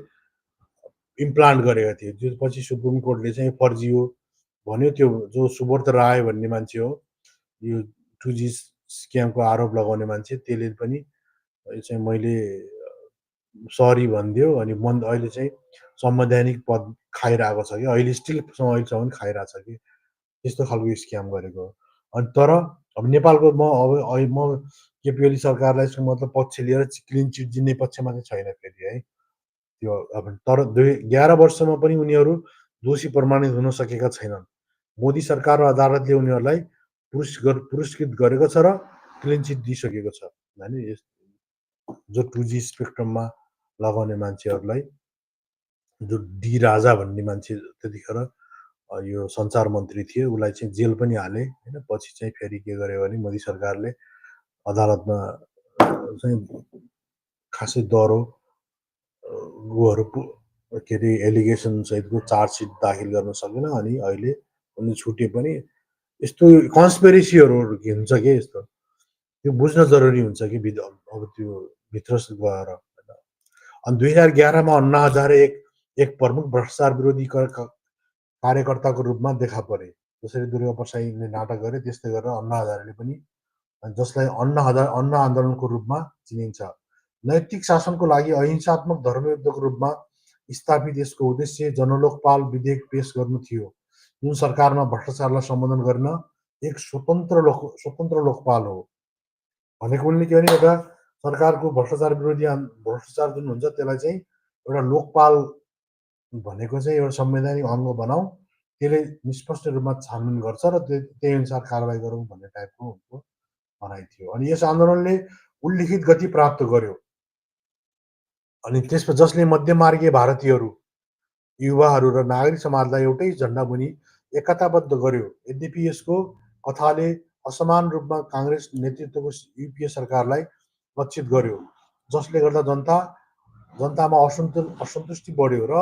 इम्प्लान्ट गरेका थिए। त्यो पछि सुप्रिम कोर्टले चाहिँ फर्जी हो भन्यो। त्यो जो सुब्रत राय भन्ने मान्छे हो यो 2G स्क्यामको आरोप लगाउने मान्छे, त्यसले पनि यो चाहिँ मैले सरी भनिदियो। अनि अहिले चाहिँ संवैधानिक पद खाइरहेको छ कि अहिले अहिलेसम्म खाइरहेको छ कि, त्यस्तो खालको स्क्याम गरेको। अनि तर अब नेपालको म केपी ओली सरकारलाई मतलब पक्ष लिएर क्लिन चिट जित्ने पक्षमा चाहिँ छैन फेरि, है। त्यो अब तर 11 वर्षमा पनि उनीहरू दोषी प्रमाणित हुन सकेका छैनन्। मोदी सरकार र अदालतले उनीहरूलाई पुरस्कृत गरेको छ र क्लिन चिट दिइसकेको छ, होइन। जो 2G स्पेक्ट्रममा लगाउने मान्छेहरूलाई, जो डी राजा भन्ने मान्छे त्यतिखेर यो सञ्चार मन्त्री थिए, उसलाई चाहिँ जेल पनि हाले, होइन। पछि चाहिँ फेरि के गर्यो भने मोदी सरकारले अदालतमा चाहिँ खासै दह्रो उहरू के अरे एलिगेसन सहितको चार्जसिट दाखिल गर्न सकेन। अनि अहिले उनी छुटे पनि यस्तो कन्सपिरेसीहरू हुन्छ के, यस्तो त्यो बुझ्न जरुरी हुन्छ कि अब त्यो भित्र गएर। अनि 2011मा अन्ना हजारे एक प्रमुख भ्रष्टाचार विरोधी कार्यकर्ताको रूपमा देखा परे। जसरी दुर्गाप्रसाईले नाटक गरे त्यस्तै गरेर अन्ना हजारेले पनि, जसलाई अन्ना आन्दोलनको रूपमा चिनिन्छ। नैतिक शासनको लागि अहिंसात्मक धर्मयुद्धको रूपमा स्थापित यसको उद्देश्य जनलोकपाल विधेयक पेश गर्नु थियो, जुन सरकारमा भ्रष्टाचारलाई सम्बोधन गर्न एक स्वतन्त्र लोकपाल हो। भनेको उनले के भने एउटा सरकारको भ्रष्टाचार विरोधी भ्रष्टाचार जुन हुन्छ त्यसलाई चाहिँ एउटा लोकपाल भनेको चाहिँ एउटा संवैधानिक अङ्ग बनाऊ, त्यसले निष्पक्ष रूपमा छानबिन गर्छ र त्यही अनुसार कारबाही गरौँ भन्ने टाइपको उनको भनाइ थियो। अनि यस आन्दोलनले उल्लिखित गति प्राप्त गर्यो। अनि त्यसमा जसले मध्यमार्गीय भारतीयहरू, युवाहरू र नागरिक समाजलाई एउटै झन्डा मुनि एकताबद्ध गर्यो। यद्यपि यसको कथाले असमान रूपमा काङ्ग्रेस नेतृत्वको युपिए सरकारलाई लक्षित गर्यो, जसले गर्दा जनतामा असन्तुष्टि बढ्यो र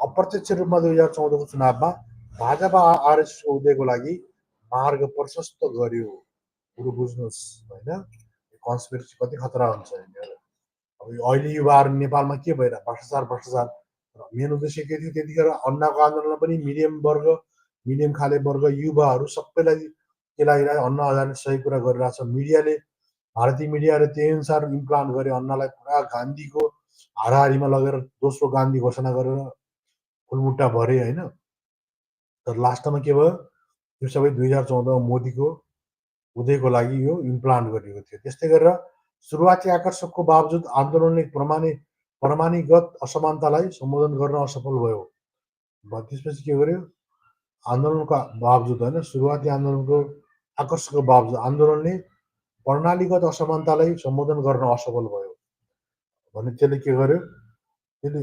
अप्रत्यक्ष रूपमा 2014को चुनावमा भाजपा आरएसएसको उदयको लागि मार्ग प्रशस्त गर्यो। कुरो बुझ्नुहोस् होइन, कन्सपिरेसी कति खतरा हुन्छ। अब अहिले युवाहरू नेपालमा के भइरहेको भ्रष्टाचार मेन उद्देश्य के थियो त्यतिखेर अन्नाको आन्दोलनमा पनि मिडियम खाले वर्ग युवाहरू सबैलाई के लागिरहेको अन्ना हजारले सही कुरा गरिरहेछ। मिडियाले भारतीय मिडियाले त्यही अनुसार इम्प्लान्ट गरे अन्नालाई पुरा गान्धीको हाराहारीमा लगेर दोस्रो गान्धी घोषणा गरेर फुलमुट्टा भरे होइन। तर लास्टमा के भयो, त्यो सबै 2014मा मोदीको उदयको लागि यो इम्प्लान्ट गरिएको थियो। त्यस्तै गरेर सुरुवाती आकर्षकको बावजुद आन्दोलनले प्रमाणिगत असमानतालाई सम्बोधन गर्न असफल भयो। त्यसपछि के गर्यो, आन्दोलनको बावजुद होइन, सुरुवाती आन्दोलनको आकर्षकको बावजुद आन्दोलनले प्रणालीगत असमानतालाई सम्बोधन गर्न असफल भयो भने त्यसले के गर्यो, त्यसले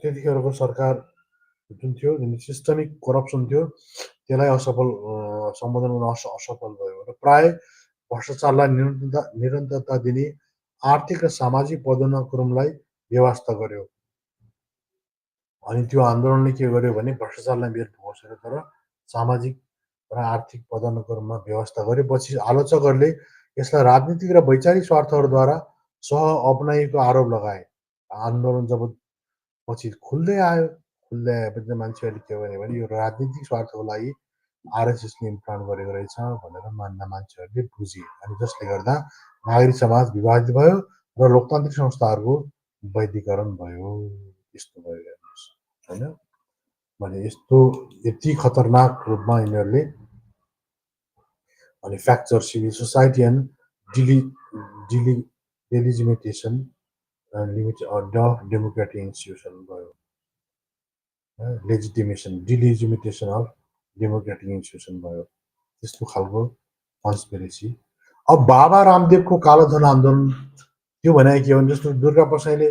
त्यतिखेरको सरकार जुन थियो, जुन सिस्टमिक करप्सन थियो, त्यसलाई सम्बोधन गर्न असफल भयो र प्राय भ्रष्टाचारलाई निरन्तरता दिने आर्थिक र सामाजिक पदानुक्रमलाई व्यवस्था गर्यो। अनि त्यो आन्दोलनले के गर्यो भने भ्रष्टाचारलाई बेर बसेर तर सामाजिक र आर्थिक पदानुक्रममा व्यवस्था गरेपछि आलोचकहरूले यसलाई राजनीतिक र वैचारिक स्वार्थहरूद्वारा अपनाइएको आरोप लगाए। आन्दोलन जब पछि खुल्दै आएपछि मान्छेहरूले के भने यो राजनीतिक स्वार्थको लागि आरएसएसले इम्प्लान्ट गरेको रहेछ भनेर मान्छेहरूले बुझे। अनि जसले गर्दा नागरिक समाज विभाजित भयो र लोकतान्त्रिक संस्थाहरूको वैधीकरण भयो। यस्तो भयो हेर्नुहोस् होइन। भने यति खतरनाक रूपमा यिनीहरूले अनि fracture civil society and delegitimization democratic institution भयो। डिलिजिमेटेसन अफ डेमोक्रेटिक इन्स्टिट्युसन भयो। त्यस्तो खालको कन्सपिरेसी। अब बाबा रामदेवको कालोधन आन्दोलन त्यो भने के हो भने जस्तो दुर्गा प्रसाईले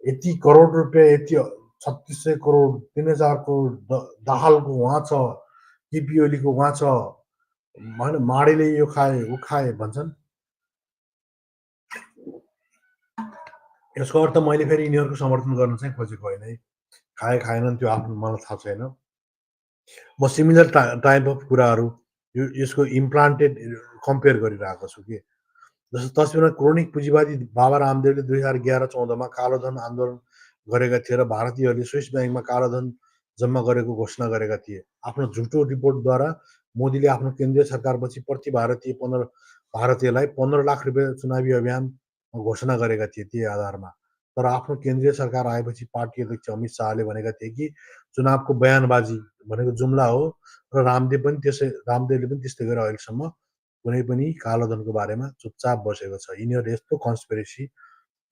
यति करोड रुपियाँ, यति 3600 करोड 3000 करोड दाहालको उहाँ छ, केपी ओलीको उहाँ छ होइन, माडीले यो खाए ऊ खाए भन्छन्। यसको अर्थ मैले फेरि यिनीहरूको समर्थन गर्न चाहिँ खोजेको होइन है। खाएनन् त्यो आफ्नो मलाई थाहा छैन। म सिमिलर टाइप अफ कुराहरू यसको इम्प्लान्टेड कम्पेयर गरिरहेको छु कि जस्तो तस्बिरमा क्रोनिक पुँजीवादी बाबा रामदेवले 2011-14मा कालोधन आन्दोलन गरेका थिए र भारतीयहरूले स्विस ब्याङ्कमा कालोधन जम्मा गरेको घोषणा गरेका थिए। आफ्नो झुटो रिपोर्टद्वारा मोदीले आफ्नो केन्द्रीय सरकारपछि प्रति भारतीयलाई 15 लाख रुपियाँ चुनावी अभियान घोषणा गरेका थिए त्यही आधारमा। तर आफ्नो केन्द्रीय सरकार आएपछि पार्टी अध्यक्ष अमित शाहले भनेका थिए कि चुनावको बयानबाजी भनेको जुम्ला हो र रामदेवले पनि त्यस्तै गरेर अहिलेसम्म कुनै पनि कालोधनको बारेमा चुपचाप बसेको छ। यिनीहरूले यस्तो कन्सपिरेसी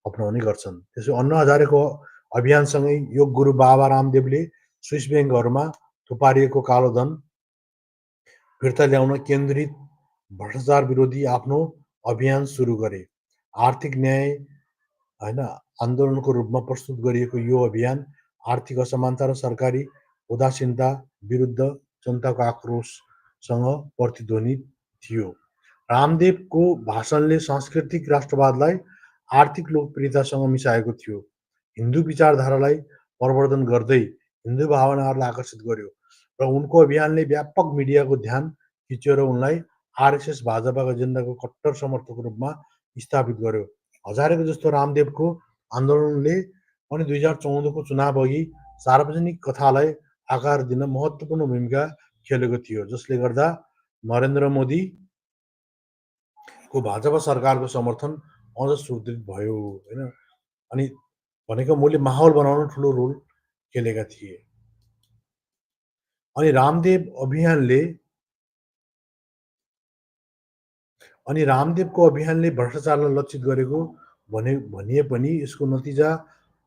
अपनाउने गर्छन्। त्यसो अन्ना हजारेको अभियानसँगै योग गुरु बाबा रामदेवले स्विस ब्याङ्कहरूमा थुपारिएको कालोधन फिर्ता ल्याउन केन्द्रित भ्रष्टाचार विरोधी आफ्नो अभियान सुरु गरे। आर्थिक न्याय होइन आन्दोलनको रूपमा प्रस्तुत गरिएको यो अभियान आर्थिक असमानता र सरकारी उदासीनता विरुद्ध जनताको आक्रोशसँग प्रतिध्वनित थियो। रामदेवको भाषणले सांस्कृतिक राष्ट्रवादलाई आर्थिक लोकप्रियतासँग मिसाएको थियो। हिन्दू विचारधारालाई प्रवर्धन गर्दै हिन्दू भावनाहरूलाई आकर्षित गर्यो र उनको अभियानले व्यापक मिडियाको ध्यान खिच्यो र उनलाई आरएसएस भाजपाको एजेन्डाको कट्टर समर्थकको रूपमा स्थापित गर्यो। हजारेको जस्तो रामदेवको आन्दोलनले पनि 2014को चुनाव अघि सार्वजनिक कथालाई आकार दिन महत्त्वपूर्ण भूमिका खेलेको थियो, जसले गर्दा नरेन्द्र मोदीको भाजपा सरकारको समर्थन अझ सुदृढ भयो होइन। अनि भनेको मैले माहौल बनाउन ठुलो रोल खेलेका थिए। अनि रामदेवको अभियानले भ्रष्टाचारलाई लक्षित गरेको भनिए पनि यसको नतिजा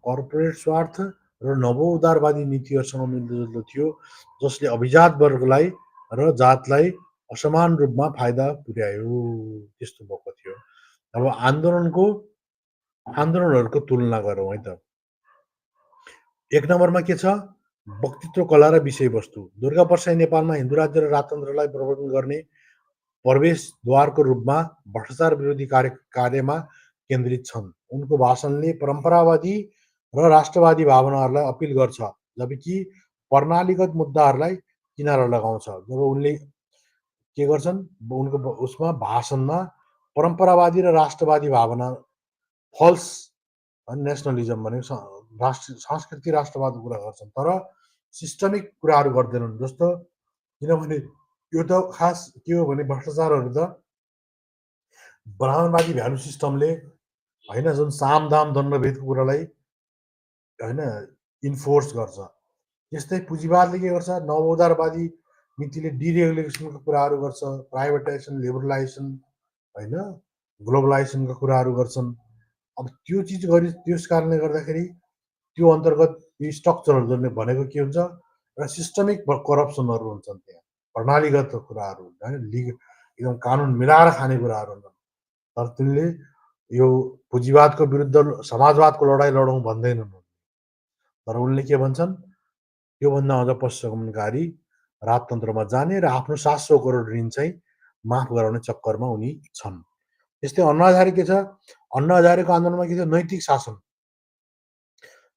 कर्पोरेट स्वार्थ र नवोदारवादी नीतिहरूसँग मिल्दोजुल्दो थियो, जसले अभिजात वर्गलाई र जातलाई असमान रूपमा फाइदा पुर्यायो, त्यस्तो भएको थियो। अब आन्दोलनहरूको तुलना गरौँ है त। एक नम्बरमा के छ? वक्तित्व कला र विषयवस्तु। दुर्गा परसाई नेपालमा हिन्दू राज्य र राजतन्त्रलाई प्रवर्तन गर्ने प्रवेशद्वारको रूपमा भ्रष्टाचार विरोधी कार्यमा केन्द्रित छन्। उनको भाषणले परम्परावादी र राष्ट्रवादी भावनाहरूलाई अपिल गर्छ, जबकि प्रणालीगत मुद्दाहरूलाई किनारा लगाउँछ। जब उनले के गर्छन्, उनको उसमा भाषणमा परम्परावादी र राष्ट्रवादी भावना, फल्स नेसनलिजम भनेको सांस्कृतिक राष्ट्रवादको कुरा गर्छन्, तर सिस्टमिक कुराहरू गर्दैनन्। जस्तो किनभने यो त खास के हो भने भ्रष्टाचारहरू त ब्राह्मणवादी भ्यालु सिस्टमले होइन, जुन साम दाम दण्डभेदको कुरालाई होइन इन्फोर्स गर्छ। त्यस्तै पुँजीवादले के गर्छ, नवोदारवादी नीतिले डिरेगुलेसनको कुराहरू गर्छ, प्राइभेटाइजेसन, लिबरलाइजेसन होइन, ग्लोबलाइजेसनका कुराहरू गर्छन्। अब त्यो चिज गरी त्यस कारणले गर्दाखेरि त्यो अन्तर्गत यो स्ट्रक्चरहरू भनेको के हुन्छ, एउटा सिस्टमिक करप्सनहरू हुन्छन्, त्यहाँ प्रणालीगत कुराहरू होइन, एकदम कानुन मिलाएर खाने कुराहरू हुन्छन्। तर तिनले यो पुँजीवादको विरुद्ध समाजवादको लडाइँ लडौँ भन्दैनन्। तर उनले के भन्छन्, त्योभन्दा अझ पश्चिमकारी राजतन्त्रमा जाने र आफ्नो 700 करोड ऋण चाहिँ माफ गराउने चक्करमा उनी छन्। त्यस्तै अन्ना हजारे के छ, अन्ना हजारेको आन्दोलनमा के छ, नैतिक शासन।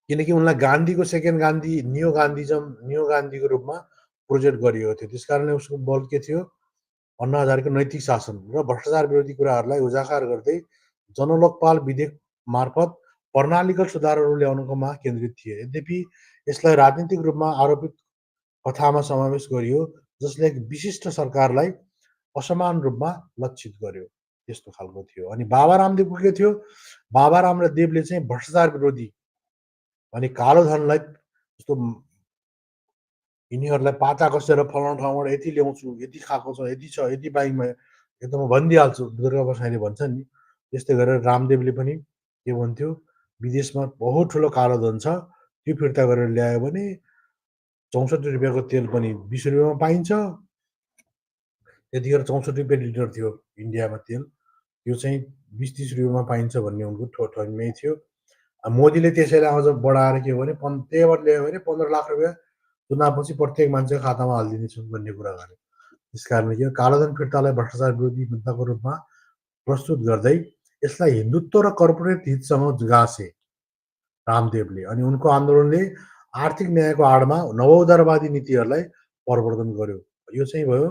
किनकि उनलाई गान्धीको सेकेन्ड गान्धी, नियो गान्धीको रूपमा प्रोजेक्ट गरिएको थियो। त्यस कारणले उसको बल के थियो, अन्ना हजारेको नैतिक शासन र भ्रष्टाचार विरोधी कुराहरूलाई उजागर गर्दै जनलोकपाल विधेयक मार्फत प्रणालीगत सुधारहरू ल्याउनुकोमा केन्द्रित थिए। यद्यपि यसलाई राजनीतिक रूपमा आरोपित कथामा समावेश गरियो, जसले एक विशिष्ट सरकारलाई असमान रूपमा लक्षित गर्यो, त्यस्तो खालको थियो। अनि बाबा रामदेवको के थियो, बाबा रामदेवले चाहिँ भ्रष्टाचार विरोधी अनि कालो धनलाई जस्तो यिनीहरूलाई पाता कसेर फलाउनु ठाउँबाट यति ल्याउँछु, यति खाएको छ, यति छ, यति बाइकमा यो त म भनिदिइहाल्छु, दुर्गा परसाईले भन्छन् नि। त्यस्तै गरेर रामदेवले पनि के भन्थ्यो, विदेशमा बहुत ठुलो कालो धन छ, त्यो फिर्ता गरेर ल्यायो भने 64 रुपियाँको तेल पनि 20 रुपियाँमा पाइन्छ। त्यतिखेर 64 रुपियाँ लिटर थियो इन्डियामा तेल, त्यो चाहिँ 20-30 रुपियाँमा पाइन्छ भन्ने उनको ठोइमै थियो। मोदीले त्यसैलाई अझ बढाएर के भने त्यहीबाट ल्यायो भने 15 लाख रुपियाँ चुनावपछि प्रत्येक मान्छेको खातामा हालिदिनेछु भन्ने कुरा गरे। त्यस कारणले के कालोधन फिर्तालाई भ्रष्टाचार विरोधी मुद्दाको रूपमा प्रस्तुत गर्दै यसलाई हिन्दुत्व र कर्पोरेट हितसँग गाँसे रामदेवले। अनि उनको आन्दोलनले आर्थिक न्यायको आडमा नवोदारवादी नीतिहरूलाई प्रवर्तन गर्यो। यो चाहिँ भयो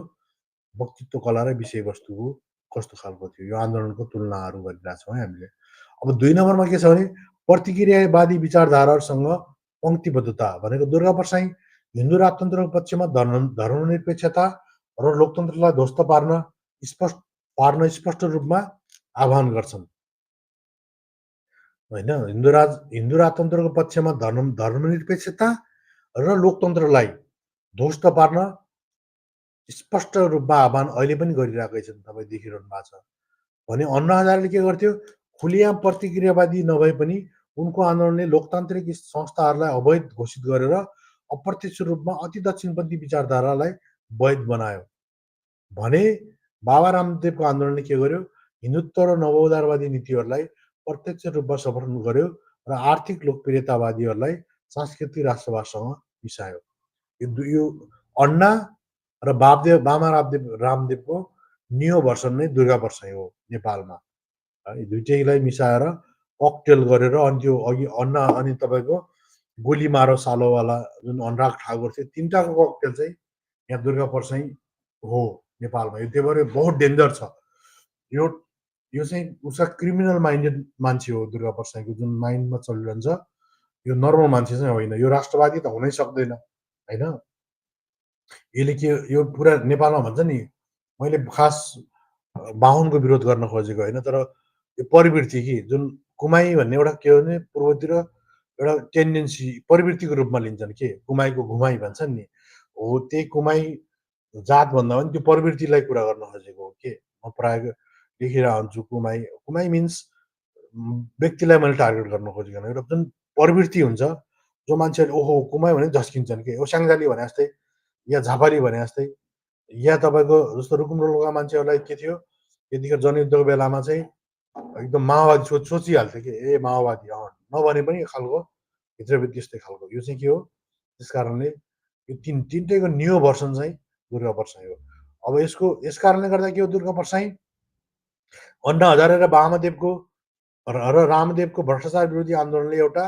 वक्तित्व कला र विषयवस्तुको कस्तो खालको थियो, यो आन्दोलनको तुलनाहरू गरिरहेछौँ है हामीले। अब 2 नम्बरमा के छ भने प्रतिक्रियावादी विचारधाराहरूसँग पङ्क्तिबद्धता भनेको दुर्गा परसाई हिन्दू राजतन्त्रको पक्षमा धर्मनिरपेक्षता र लोकतन्त्रलाई ध्वस्त पार्न स्पष्ट रूपमा आह्वान गर्छन् होइन। हिन्दू राजतन्त्रको पक्षमा धर्मनिरपेक्षता र लोकतन्त्रलाई ध्वस्त पार्न स्पष्ट रूपमा आह्वान अहिले पनि गरिरहेकै छन्, तपाईँ देखिरहनु भएको छ भने। अन्ना हजारेले के गर्थ्यो, खुलियाम प्रतिक्रियावादी नभए पनि उनको आन्दोलनले लोकतान्त्रिक संस्थाहरूलाई अवैध घोषित गरेर अप्रत्यक्ष रूपमा अति दक्षिणपन्थी विचारधारालाई वैध बनायो भने बाबा रामदेवको आन्दोलनले के गर्यो, हिन्दुत्व र नवोदारवादी नीतिहरूलाई प्रत्यक्ष रूपमा समर्थन गर्यो र आर्थिक लोकप्रियतावादीहरूलाई सांस्कृतिक राष्ट्रवादसँग मिसायो। यो अन्ना र बाबा रामदेवको नियो भर्सन नै दुर्गा परसाई हो नेपालमा। दुइटैलाई मिसाएर ककटेल गरेर अनि त्यो अघि अन्ना अनि तपाईँको गोली मारो सालोवाला जुन अनुराग ठाकुर थियो, तिनटाको ककटेल चाहिँ यहाँ दुर्गा परसाई हो नेपालमा। यो त्यही भएर बहुत डेन्जर छ। यो चाहिँ उसका क्रिमिनल माइन्डेड मान्छे हो दुर्गा परसाईको, जुन माइन्डमा चलिरहन्छ, यो नर्मल मान्छे चाहिँ होइन, यो राष्ट्रवादी त हुनै सक्दैन होइन। यसले के यो पुरा नेपालमा भन्छ नि, मैले खास बाहुनको विरोध गर्न खोजेको होइन, तर यो प्रवृत्ति कि जुन कुमाई भन्ने एउटा के हो भने पूर्वतिर एउटा टेन्डेन्सी प्रवृत्तिको रूपमा लिन्छन् के, कुमाईको घुमाई भन्छन् नि, हो त्यही कुमाई जात भन्दा पनि त्यो प्रवृत्तिलाई कुरा गर्न खोजेको हो के। म प्रायः लेखिरहेको हुन्छु कुमाई मिन्स व्यक्तिलाई मैले टार्गेट गर्न खोजेको एउटा जुन प्रवृत्ति हुन्छ, जो मान्छेहरूले ओहो कुमाई भने झस्किन्छन् के, ओ स्याङ्जाली भने जस्तै या झापाली भने जस्तै या तपाईँको जस्तो रुकुम रोल्पाका मान्छेहरूलाई के थियो यतिखेर जनयुद्धको बेलामा चाहिँ एकदम माओवादी सोचिहाल्थ्यो कि ए माओवादी नभने पनि खालको भित्रभित्र त्यस्तै खालको यो चाहिँ के हो त्यस कारणले यो तिनटैको न्यू भर्सन चाहिँ दुर्गा परसाई हो। अब यस कारणले गर्दा के हो दुर्गा परसाई अन्ना हजारे र वामदेवको र रामदेवको भ्रष्टाचार विरोधी आन्दोलनले एउटा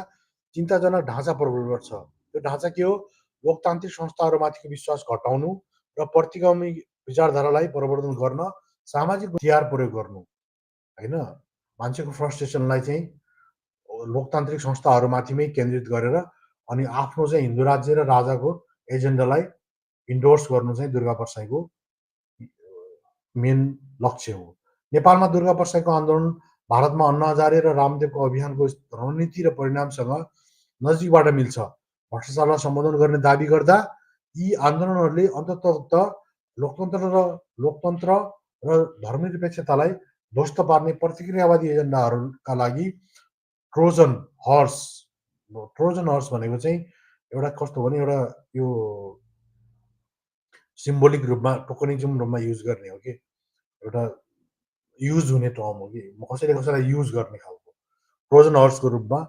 चिन्ताजनक ढाँचा प्रबल गर्छ। त्यो ढाँचा के हो लोकतान्त्रिक संस्थाहरूमाथिको विश्वास घटाउनु र प्रतिगामी विचारधारालाई परिवर्तन गर्न सामाजिक हतियार प्रयोग गर्नु होइन मान्छेको फ्रस्ट्रेसनलाई चाहिँ लोकतान्त्रिक संस्थाहरूमाथिमै केन्द्रित गरेर अनि आफ्नो चाहिँ हिन्दू राज्य र राजाको एजेन्डालाई इन्डोर्स गर्नु चाहिँ दुर्गा परसाईको मेन लक्ष्य हो। नेपालमा दुर्गा परसाईको आन्दोलन भारतमा अन्ना हजारे र रामदेवको अभियानको रणनीति र परिणामसँग नजिकबाट मिल्छ। भ्रष्टाचारलाई सम्बोधन गर्ने दाबी गर्दा यी आन्दोलनहरूले अन्ततः लोकतन्त्र र धर्मनिरपेक्षतालाई ध्वस्त पार्ने प्रतिक्रियावादी एजेन्डाहरूका लागि ट्रोजन हर्स भनेको चाहिँ एउटा कस्तो भने एउटा यो सिम्बोलिक रूपमा टोकनिजम रूपमा युज गर्ने हो कि एउटा युज हुने टर्म हो कि कसैले कसैलाई युज गर्ने खालको ट्रोजन हर्सको रूपमा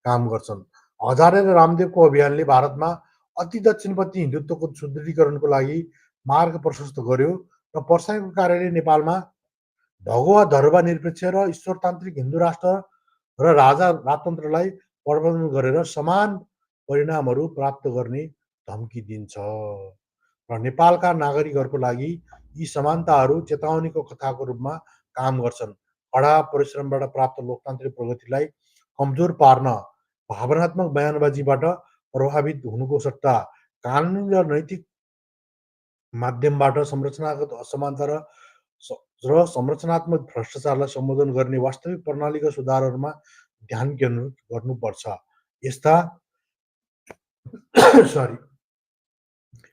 काम गर्छन्। हजारे र रामदेवको अभियानले भारतमा अति दक्षिणपन्थी हिन्दुत्वको सुदृढीकरणको लागि मार्ग प्रशस्त गर्यो र परसाईको कार्यले नेपालमा भगवा धर्मनिरपेक्ष र ईश्वरतान्त्रिक हिन्दू राष्ट्र र राजतन्त्रलाई प्रबन्धन गरेर समान परिणामहरू प्राप्त गर्ने धम्की दिन्छ र नेपालका नागरिकहरूको लागि यी समानताहरू चेतावनीको कथाको रूपमा काम गर्छन्। कडा परिश्रमबाट प्राप्त लोकतान्त्रिक प्रगतिलाई कमजोर पार्न भावनात्मक बयानबाजीबाट प्रभावित हुनुको सट्टा कानुनी र नैतिक माध्यमबाट संरचनागत असमानता र संरचनात्मक भ्रष्टाचारलाई सम्बोधन गर्ने वास्तविक प्रणालीगत सुधारहरूमा ध्यान केन्द्रित गर्नुपर्छ। यस्ता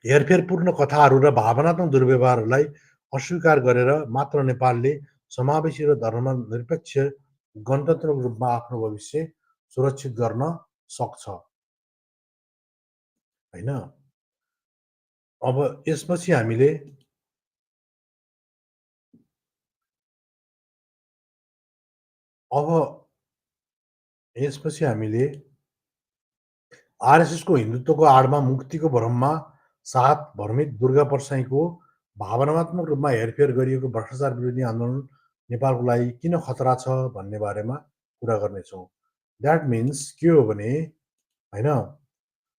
हेरफेरपूर्ण कथाहरू र भावनात्मक दुर्व्यवहारहरूलाई अस्वीकार गरेर मात्र नेपालले समावेशी र धर्मनिरपेक्ष गणतन्त्रको रूपमा आफ्नो भविष्य सुरक्षित गर्न सक्छ होइन। अब यसपछि हामीले आरएसएसको हिन्दुत्वको आडमा मुक्तिको भ्रममा साथ भ्रमित दुर्गा परसाईको भावनात्मक रूपमा हेरफेर गरिएको भ्रष्टाचार विरोधी आन्दोलन नेपालको लागि किन खतरा छ भन्ने बारेमा कुरा गर्नेछौँ। द्याट मिन्स के हो भने होइन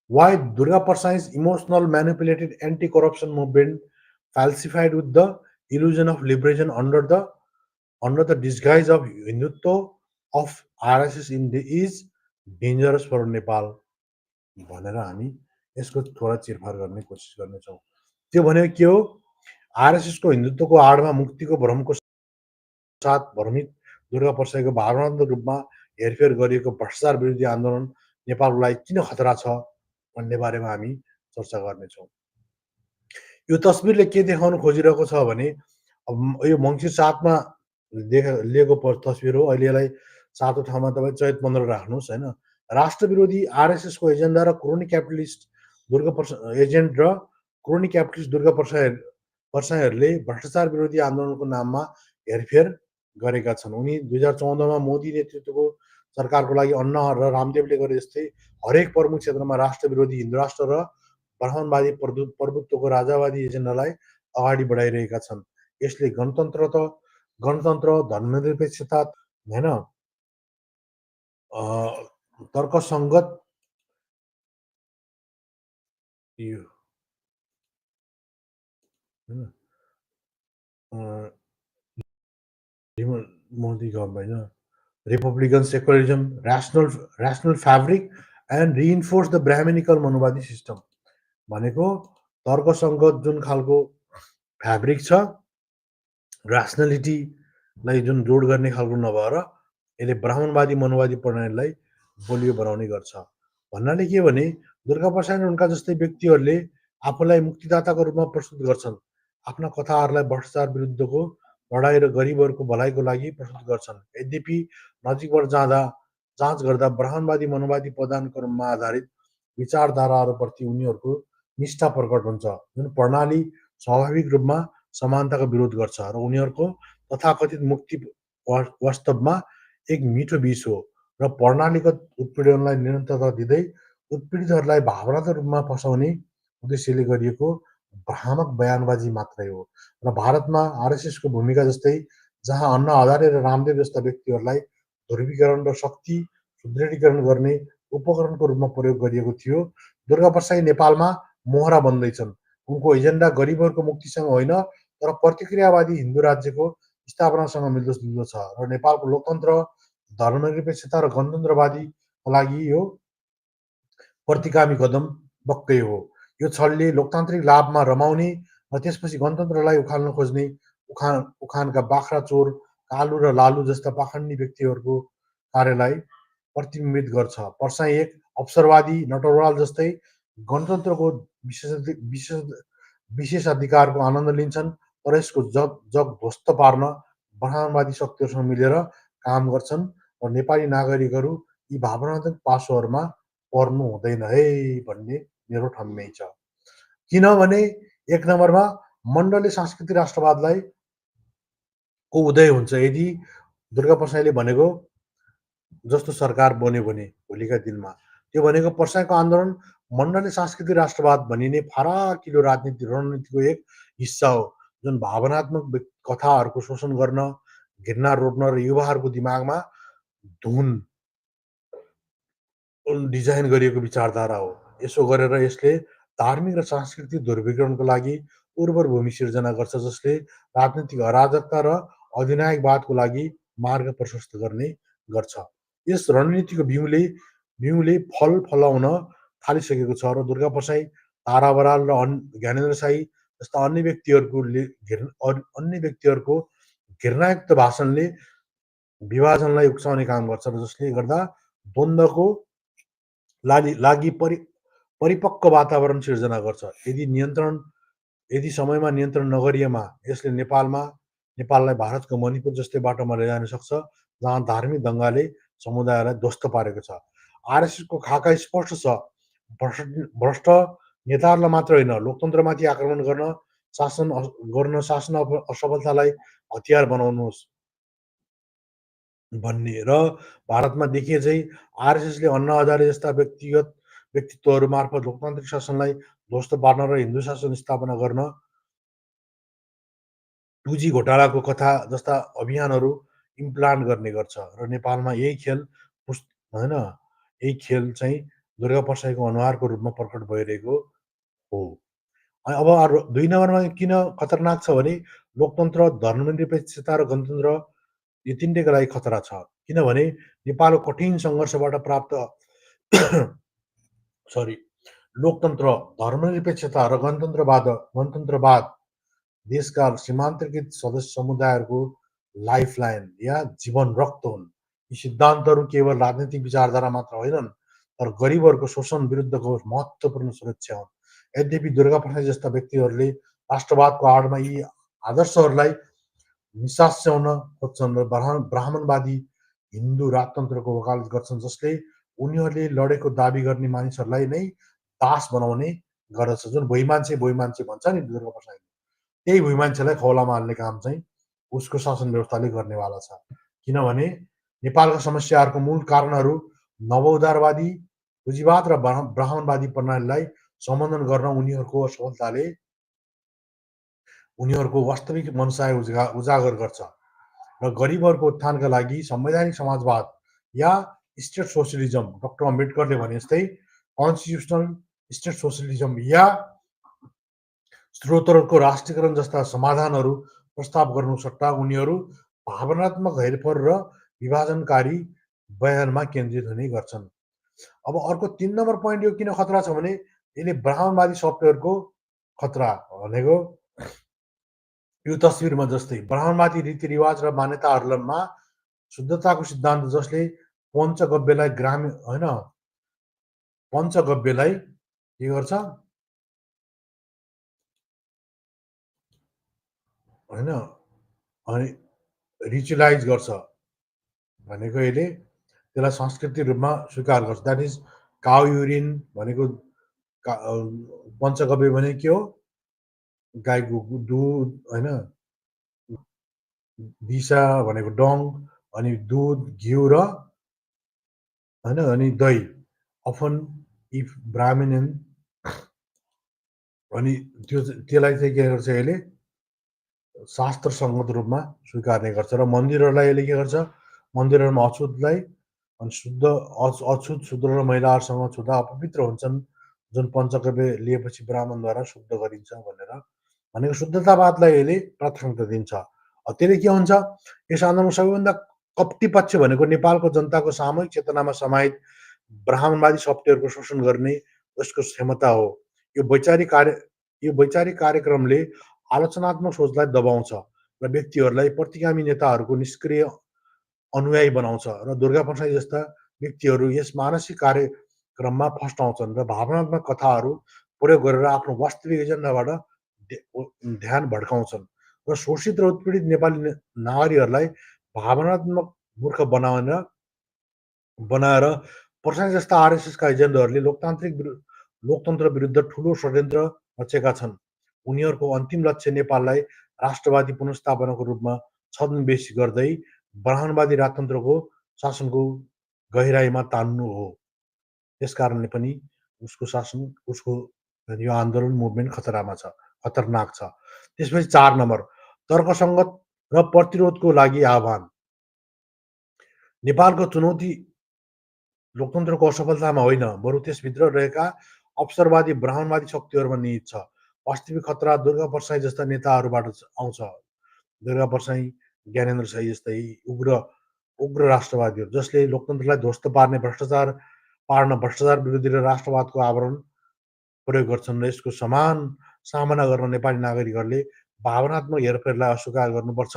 why Durga Prasai's emotional manipulated anti corruption movement falsified with the illusion of liberation under the disguise of Hindutva of RSS is dangerous for Nepal भनेर हामी यसको थोडा चिरफार गर्ने कोसिस गर्नेछौँ। त्यो भनेको के हो आरएसएसको हिन्दुत्वको आडमा मुक्तिको भ्रमको साथ भ्रमित दुर्गा परसाईको भावनात्मक रूपमा हेरफेर गरिएको भ्रष्टाचार विरोधी आन्दोलन नेपालको लागि किन खतरा छ भन्ने बारेमा हामी चर्चा गर्नेछौँ। यो तस्बिरले के देखाउन खोजिरहेको छ भने यो मङ्सिर 7मा लिएको तस्बिर हो। अहिले यसलाई 7औं ठाउँमा तपाईँ चैत 15 राख्नुहोस् होइन। राष्ट्र विरोधी आरएसएसको एजेन्डा र क्रोनी क्यापिटलिस्ट दुर्गा परसाईहरूले भ्रष्टाचार विरोधी आन्दोलनको नाममा हेरफेर गरेका छन्। उनी 2014मा मोदी नेतृत्वको सरकारको लागि अन्ना र रामदेवले गरे जस्तै हरेक प्रमुख क्षेत्रमा राष्ट्र विरोधी हिन्दू राष्ट्र र ब्राह्मणवादी प्रभुत्वको राजावादी एजेन्डालाई अगाडि बढाइरहेका छन्। यसले गणतन्त्र धर्मनिरपेक्षता होइन तर्कसङ्गत मोदी गभर्मेन्ट होइन republican secularism rational fabric and reinforce the brahminical Manuvadi system भनेको तर्कसङ्गत जुन खालको फ्याब्रिक छ ऱ्यासनलिटीलाई जुन जोड गर्ने खालको नभएर यसले ब्राह्मणवादी मनोवादी प्रणालीलाई बलियो बनाउने गर्छ। भन्नाले के भने दुर्गा परसाई र उनका जस्तै व्यक्तिहरूले आफूलाई मुक्तिदाताको रूपमा प्रस्तुत गर्छन्। आफ्ना कथाहरूलाई भ्रष्टाचार विरुद्धको लडाई र गरिबहरूको भलाइको लागि प्रस्तुत गर्छन्। यद्यपि नजिकबाट जाँच गर्दा ब्राह्मणवादी मनोवादी पदानुक्रममा आधारित विचारधाराहरूप्रति उनीहरूको निष्ठा प्रकट हुन्छ। जुन प्रणाली स्वाभाविक रूपमा समानताको विरोध गर्छ र उनीहरूको तथाकथित मुक्ति वास्तवमा एक मिठो विष हो र प्रणालीगत उत्पीडनलाई निरन्तरता दिँदै उत्पीडितहरूलाई भावनात्मक रूपमा फसाउने उद्देश्यले गरिएको भ्रामक बयानबाजी मात्रै हो र भारतमा आरएसएसको भूमिका जस्तै जहाँ अन्ना हजारे र रामदेव जस्ता व्यक्तिहरूलाई ध्रुवीकरण र शक्ति सुदृढीकरण गर्ने उपकरणको रूपमा प्रयोग गरिएको थियो, दुर्गाप्रसाई नेपालमा मोहरा बन्दैछन्। उनको एजेन्डा गरिबहरूको मुक्तिसँग होइन तर प्रतिक्रियावादी हिन्दू राज्यको स्थापनासँग मिल्दोजुल्दो छ र नेपालको लोकतन्त्र, धर्मनिरपेक्षता र गणतन्त्रवादीका लागि यो प्रतिगामी कदम पक्कै हो। यो छलले लोकतान्त्रिक लाभमा रमाउने र त्यसपछि गणतन्त्रलाई उखाल्न खोज्ने उखानका बाख्रा चोर, कालु र लालु जस्ता पाखण्डी व्यक्तिहरूको कार्यलाई प्रतिबिम्बित गर्छ। प्रसाई एक अवसरवादी नटवरलाल जस्तै गणतन्त्रको विशेषाधिकारको आनन्द लिन्छन् तर यसको जग ध्वस्त पार्न ब्राह्मणवादी शक्तिहरूसँग मिलेर काम गर्छन् र नेपाली नागरिकहरू यी भावनात्मक पासोहरूमा पर्नु हुँदैन है भन्ने मेरो ठम्मै छ। किनभने एक नम्बरमा मण्डलले सांस्कृतिक राष्ट्रवादलाई को उदय हुन्छ यदि दुर्गाप्रसाईले भनेको जस्तो सरकार बन्यो भने भोलिका दिनमा। त्यो भनेको प्रसाईको आन्दोलन मण्डलले सांस्कृतिक राष्ट्रवाद भनिने फराकिलो राजनीति रणनीतिको एक हिस्सा हो जुन भावनात्मक कथाहरूको शोषण गर्न, घृणा रोप्न र युवाहरूको दिमागमा धुन डिजाइन गरिएको विचारधारा हो। यसो गरेर यसले धार्मिक र सांस्कृतिक ध्रुवीकरणको लागि उर्वर भूमि सिर्जना गर्छ जसले राजनीतिक अराजकता र अधिनायकवादको लागि मार्ग प्रशस्त गर्ने गर्छ। यस रणनीतिको बिउले फल फलाउन थालिसकेको छ र दुर्गाप्रसाई, तारा बराल र ज्ञानेन्द्र साई जस्ता अन्य व्यक्तिहरूको घृणायुक्त भाषणले विभाजनलाई उक्साउने काम गर्छ र जसले गर्दा द्वन्द्वको लागि परिपक्व वातावरण सिर्जना गर्छ। यदि समयमा नियन्त्रण नगरिएमा यसले नेपाललाई भारतको मणिपुर जस्तै बाटोमा लैजान सक्छ जहाँ धार्मिक दङ्गाले समुदायलाई ध्वस्त पारेको छ। आरएसएसको खाका स्पष्ट छ, भ्रष्ट नेताहरूलाई मात्र होइन लोकतन्त्रमाथि आक्रमण गर्न शासन असफलतालाई हतियार बनाउनुहोस् भन्ने र भारतमा देखिए चाहिँ आरएसएसले अन्ना हजारे जस्ता व्यक्तित्वहरू मार्फत लोकतान्त्रिक शासनलाई ध्वस्त पार्न र हिन्दू शासन स्थापना गर्न 2G घोटालाको कथा जस्ता अभियानहरू इम्प्लान्ट गर्ने गर्छ र नेपालमा यही खेल चाहिँ दुर्गाप्रसाईको अनुहारको रूपमा प्रकट भइरहेको हो। अब 2 नम्बरमा किन खतरनाक छ भने लोकतन्त्र, धर्मनिरपेक्षता र गणतन्त्र यो तिनटैको लागि खतरा छ। किनभने नेपालको कठिन सङ्घर्षबाट प्राप्त लोकतन्त्र, धर्मनिरपेक्षता र गणतन्त्रवाद देशका सीमान्तकृत सदस्य समुदायहरूको लाइफलाइन या जीवन रक्त हुन्। यी सिद्धान्तहरू केवल राजनीतिक विचारधारा मात्र होइनन् तर गरिबहरूको शोषण विरुद्धको महत्त्वपूर्ण सुरक्षा हुन्। यद्यपि दुर्गाप्रसाई जस्ता व्यक्तिहरूले राष्ट्रवादको आडमा यी आदर्शहरूलाई निसास्याउन खोज्छन् र ब्राह्मणवादी हिन्दू राजतन्त्रको वकालत गर्छन् जसले उनीहरूले लडेको दाबी गर्ने मानिसहरूलाई नै दास बनाउने गर्दछ। जुन भुइँ मान्छे भन्छ नि दुर्गाप्रसाईले, त्यही भुइँ मान्छेलाई खौलामा हाल्ने काम चाहिँ उसको शासन व्यवस्थाले गर्नेवाला छ। किनभने नेपालका समस्याहरूको मूल कारणहरू नवउदारवादी पुँजीवाद र ब्राह्मणवादी प्रणालीलाई सम्बोधन गर्न उनीहरूको असफलताले उनीहरूको वास्तविक मनसाय उजागर गर्छ र गरिबहरूको उत्थानका लागि संवैधानिक समाजवाद या स्टेट सोसियलिजम, डाक्टर अम्बेडकरले भने जस्तै कन्स्टिट्युसनल स्टेट सोसियलिजम या स्रोतहरूको राष्ट्रियकरण जस्ता समाधानहरू प्रस्ताव गर्नु सट्टा उनीहरू भावनात्मक हेरफेर र विभाजनकारी बयानमा केन्द्रित हुने गर्छन्। अब अर्को 3 नम्बर पोइन्ट यो किन खतरा छ भने यसले ब्राह्मणवादी सफ्टवेयरको खतरा भनेको यो तस्विरमा जस्तै ब्राह्मणवादी रीतिरिवाज र मान्यताहरूमा शुद्धताको सिद्धान्त जसले पञ्चगव्यलाई के गर्छ होइन अनि रिचुलाइज गर्छ भनेको यसले त्यसलाई सांस्कृतिक रूपमा स्वीकार गर्छ। द्याट इज काउ युरिन भनेको पञ्चगव्य भने के हो? गाईको दुध होइन, दिसा भनेको डङ, अनि दुध, घिउ र होइन अनि दही, अफन इफ ब्राह्मणन, अनि त्यसलाई चाहिँ के गर्छ यसले शास्त्र सङ्गत रूपमा स्वीकार्ने गर्छ र मन्दिरहरूलाई यसले के गर्छ, मन्दिरहरूमा अछुतलाई अनि अछुत शुद्ध र महिलाहरूसँग छुँदा अपवित्र हुन्छन्, जुन पञ्चकव्य लिएपछि ब्राह्मणद्वारा शुद्ध गरिन्छ भनेको शुद्धतावादलाई यसले प्राथमिकता दिन्छ। त्यसले के हुन्छ, यस आन्दोलनको सबैभन्दा कप्टी पक्ष भनेको नेपालको जनताको सामूहिक चेतनामा समाहित ब्राह्मणवादी शक्तिहरूको शोषण गर्ने यसको क्षमता हो। यो वैचारिक कार्यक्रमले आलोचनात्मक सोचलाई दबाउँछ र व्यक्तिहरूलाई प्रतिगामी नेताहरूको निष्क्रिय अनुयायी बनाउँछ र दुर्गा प्रसाद जस्ता व्यक्तिहरू यस मानसिक कार्यक्रममा फस्टाउँछन् र भावनात्मक कथाहरू प्रयोग गरेर आफ्नो वास्तविक एजेन्डाबाट ध्यान भड्काउँछन् र शोषित र उत्पीडित नेपाली नागरिकहरूलाई भावनात्मक मूर्ख बनाएर प्रसाद जस्ता आरएसएसका एजेन्टहरूले लोकतन्त्र विरुद्ध ठुलो षड्यन्त्र रचेका छन्। उनीहरूको अन्तिम लक्ष्य नेपाललाई राष्ट्रवादी पुनर्स्थापनाको रूपमा छद्मवेशी गर्दै ब्राह्मणवादी राजतन्त्रको शासनको गहिराईमा तान्नु हो। त्यस कारणले पनि उसको शासन, उसको यो आन्दोलन मुभमेन्ट खतरनाक छ। त्यसपछि 4 नम्बर, तर्कसङ्गत र प्रतिरोधको लागि आह्वान। नेपालको चुनौती लोकतन्त्रको असफलतामा होइन, बरु त्यसभित्र रहेका अवसरवादी ब्राह्मणवादी शक्तिहरूमा निहित छ। वास्तविक खतरा दुर्गा परसाई जस्ता नेताहरूबाट आउँछ। दुर्गा परसाई, ज्ञानेन्द्र साई जस्तै उग्र राष्ट्रवादीहरू जसले लोकतन्त्रलाई ध्वस्त पार्न भ्रष्टाचार विरोधी र राष्ट्रवादको आवरण प्रयोग गर्छन् र यसको सामना गर्न नेपाली नागरिकहरूले भावनात्मक हेरफेरलाई अस्वीकार गर्नुपर्छ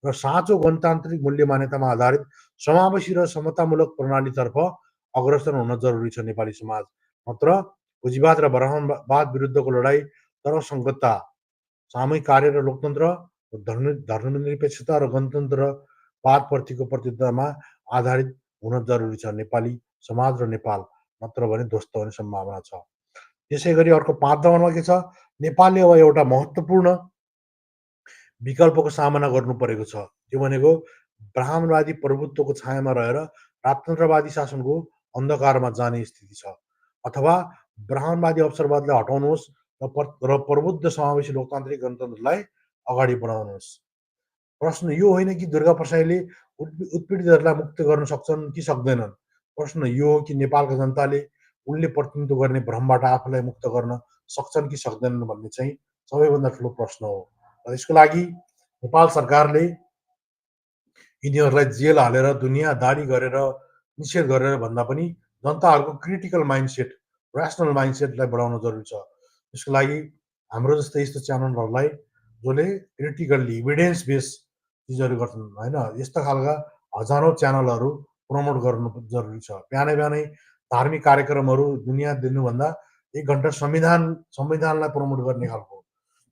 र साँचो गणतान्त्रिक मूल्य मान्यतामा आधारित समावेशी र समतामूलक प्रणालीतर्फ अग्रसर हुन जरुरी छ। नेपाली समाज नत्र पुँजीवाद र ब्राह्मणवाद विरुद्धको लडाईँ तर्कसङ्गतता, सामूहिक कार्य र लोकतन्त्र, धर्मनिरपेक्षता र गणतन्त्रवादप्रतिको प्रतिबद्धतामा आधारित हुन जरुरी छ। नेपाली समाज र नेपाल नत्र भने ध्वस्त हुने सम्भावना छ। त्यसै गरी अर्को 5 नम्बरमा के छ, नेपालले अब एउटा महत्त्वपूर्ण विकल्पको सामना गर्नु परेको छ। त्यो भनेको ब्राह्मणवादी प्रभुत्वको छायामा रहेर राजतन्त्रवादी शासनको अन्धकारमा जाने स्थिति छ, अथवा ब्राह्मणवादी अवसरवादलाई हटाउनुहोस् र प्रबुद्ध समावेशी लोकतान्त्रिक गणतन्त्रलाई अगाडि बढाउनुहोस्। प्रश्न यो होइन कि दुर्गा प्रसाईले उत्पीडितहरूलाई मुक्त गर्न सक्छन् कि सक्दैनन्। प्रश्न यो हो कि नेपालका जनताले उनले प्रतिनिधित्व गर्ने भ्रमबाट आफूलाई मुक्त गर्न सक्छन् कि सक्दैनन् भन्ने चाहिँ सबैभन्दा ठुलो प्रश्न हो। र यसको लागि नेपाल सरकारले यिनीहरूलाई जेल हालेर दुनियाँदारी गरेर निषेध गरेर भन्दा पनि जनताहरूको क्रिटिकल माइन्डसेट, ऱ्यासनल माइन्डसेटलाई बढाउन जरुरी छ। यसको लागि हाम्रो जस्तै यस्तो च्यानलहरूलाई जसले क्रिटिकल्ली इभिडेन्स बेस चिजहरू गर्छन् होइन, यस्ता खालका हजारौँ च्यानलहरू प्रमोट गर्नु जरुरी छ। बिहानै बिहानै धार्मिक कार्यक्रमहरू दुनियाँ दिनुभन्दा 1 घन्टा संविधानलाई प्रमोट गर्ने खालको,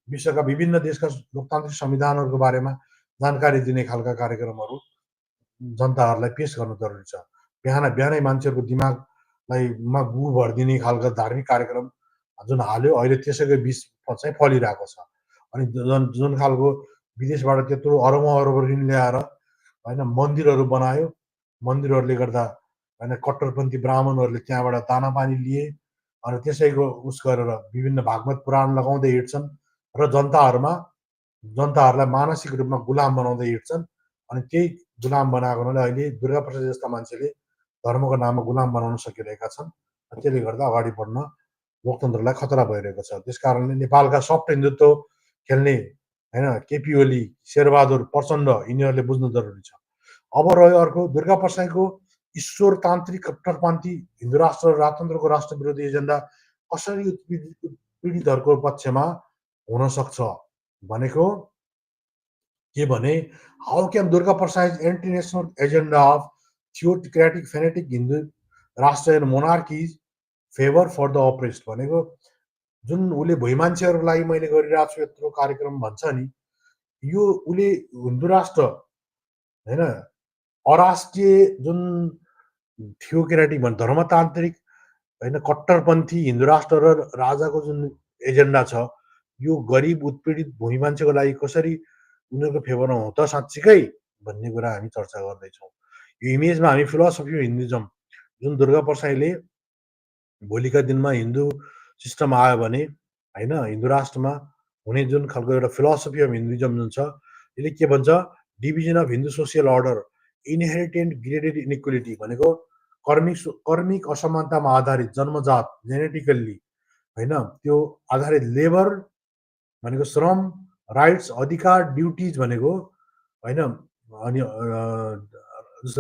विश्वका विभिन्न देशका लोकतान्त्रिक संविधानहरूको बारेमा जानकारी दिने खालका कार्यक्रमहरू जनताहरूलाई पेश गर्नु जरुरी छ। बिहानै मान्छेहरूको दिमागलाई गु भरिदिने खालका धार्मिक कार्यक्रम जुन हाल्यो अहिले त्यसैको बिच चाहिँ फलिरहेको छ। अनि जुन खालको विदेशबाट त्यत्रो अरबौँ ऋण ल्याएर होइन मन्दिरहरू बनायो, मन्दिरहरूले गर्दा होइन कट्टरपन्थी ब्राह्मणहरूले त्यहाँबाट दानापानी लिए अनि त्यसैको गरेर विभिन्न भागवत पुराण लगाउँदै हिँड्छन् र जनताहरूलाई मानसिक रूपमा गुलाम बनाउँदै हिँड्छन्। अनि त्यही गुलाम बनाएको हुनाले अहिले दुर्गा प्रसाद जस्ता मान्छेले धर्मको नाममा गुलाम बनाउन सकिरहेका छन्। त्यसले गर्दा अगाडि बढ्न लोकतन्त्रलाई खतरा भइरहेको छ। त्यस कारणले नेपालका सफ्ट हिन्दुत्व खेल्ने होइन केपी ओली, शेरबहादुर प्रचण्ड यिनीहरूले बुझ्नु जरुरी छ। अब रह्यो अर्को, दुर्गा प्रसाईको ईश्वरतान्त्रिक कट्टरपन्थी हिन्दू राष्ट्र र राजतन्त्रको राष्ट्र विरोधी एजेन्डा कसरी पीडितहरूको पक्षमा हुन सक्छ भनेको के भने, how can Durga Prasad anti national agenda of theocratic fanatic Hindu Rashtra and monarchies favour for the oppressed भनेको जुन उसले भुइँ मान्छेहरूको लागि मैले गरिरहेको छु यत्रो कार्यक्रम भन्छ नि, यो उसले हिन्दू राष्ट्र होइन अराष्ट्रिय जुन थियोक्रेटिक भन्छ धर्मतान्त्रिक होइन कट्टरपन्थी हिन्दू राष्ट्र र राजाको जुन एजेन्डा छ यो गरिब उत्पीडित भूमि मान्छेको लागि कसरी उनीहरूको फेभरमा हो त साँच्चीकै भन्ने कुरा हामी चर्चा गर्दैछौँ। यो इमेजमा हामी फिलोसफी अफ हिन्दुइजम जुन दुर्गा प्रसाईले भोलिका दिनमा हिन्दू सिस्टम आयो भने होइन हिन्दू राष्ट्रमा हुने जुन खालको एउटा फिलोसफी अफ हिन्दुइजम जुन छ यसले के भन्छ division of Hindu social order inherent graded inequality भनेको कर्मिक असमानतामा आधारित जन्मजात जेनेटिकल्ली होइन त्यो आधारित लेबर भनेको श्रम राइट्स अधिकार ड्युटिज भनेको होइन अनि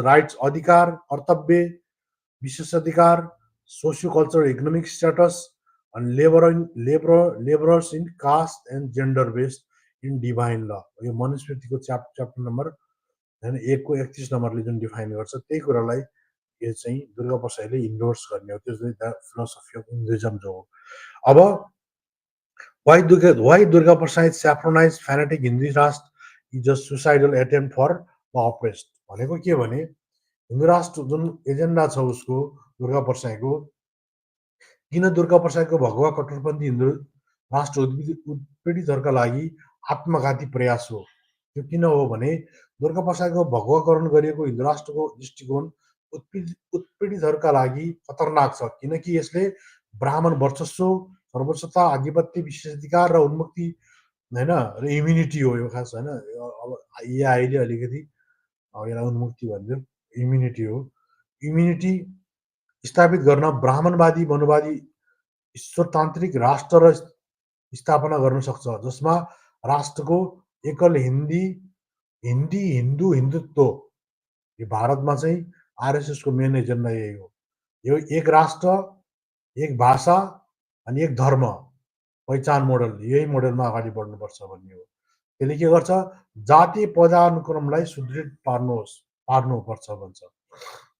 राइट्स अधिकार कर्तव्य विशेषाधिकार सोसियो कल्चरल इकोनोमिक स्ट्याटस अनि labourers in caste and gender based in divine law यो मनुस्मृतिको च्याप्टर नम्बर होइन 1 को 31 नम्बरले जुन डिफाइन गर्छ त्यही कुरालाई यो चाहिँ दुर्गा प्रसाईले इन्डोर्स गर्ने हो। त्यो चाहिँ फिलोसफी अफ हिन्दुइजम जो हो। अब why Durga Prasad saffronise fanatic Hindu Rashtra is a suicidal attempt for the oppressed भनेको के भने हिन्दू राष्ट्र जुन एजेन्डा छ उसको दुर्गा प्रसाईको किन दुर्गा प्रसाईको भगवा कट्टरपन्थी हिन्दू राष्ट्र उत्पीडितहरूका लागि आत्मघाती प्रयास हो। त्यो किन हो भने दुर्गा प्रसाईको भगवाकरण गरिएको हिन्दू राष्ट्रको दृष्टिकोण उत्पीडितहरूका लागि खतरनाक छ किनकि यसले ब्राह्मण वर्चस्व सर्वोच्चता आधिपत्य विशेषाधिकार र उन्मुक्ति होइन र इम्युनिटी हो यो खास होइन अब अहिले अलिकति यसलाई उन्मुक्ति भनिदियो इम्युनिटी हो। इम्युनिटी स्थापित गर्न ब्राह्मणवादी मनोवादी ईश्वरतान्त्रिक राष्ट्र र स्थापना गर्न सक्छ जसमा राष्ट्रको एकल हिन्दू हिन्दुत्व यो भारतमा चाहिँ आरएसएसको मेन एजेन्डा यही हो। यो एक राष्ट्र एक भाषा अनि एक धर्म पहिचान मोडल यही मोडलमा अगाडि बढ्नुपर्छ भन्ने हो। त्यसले के गर्छ जातीय पदानुक्रमलाई सुदृढ पार्नुपर्छ भन्छ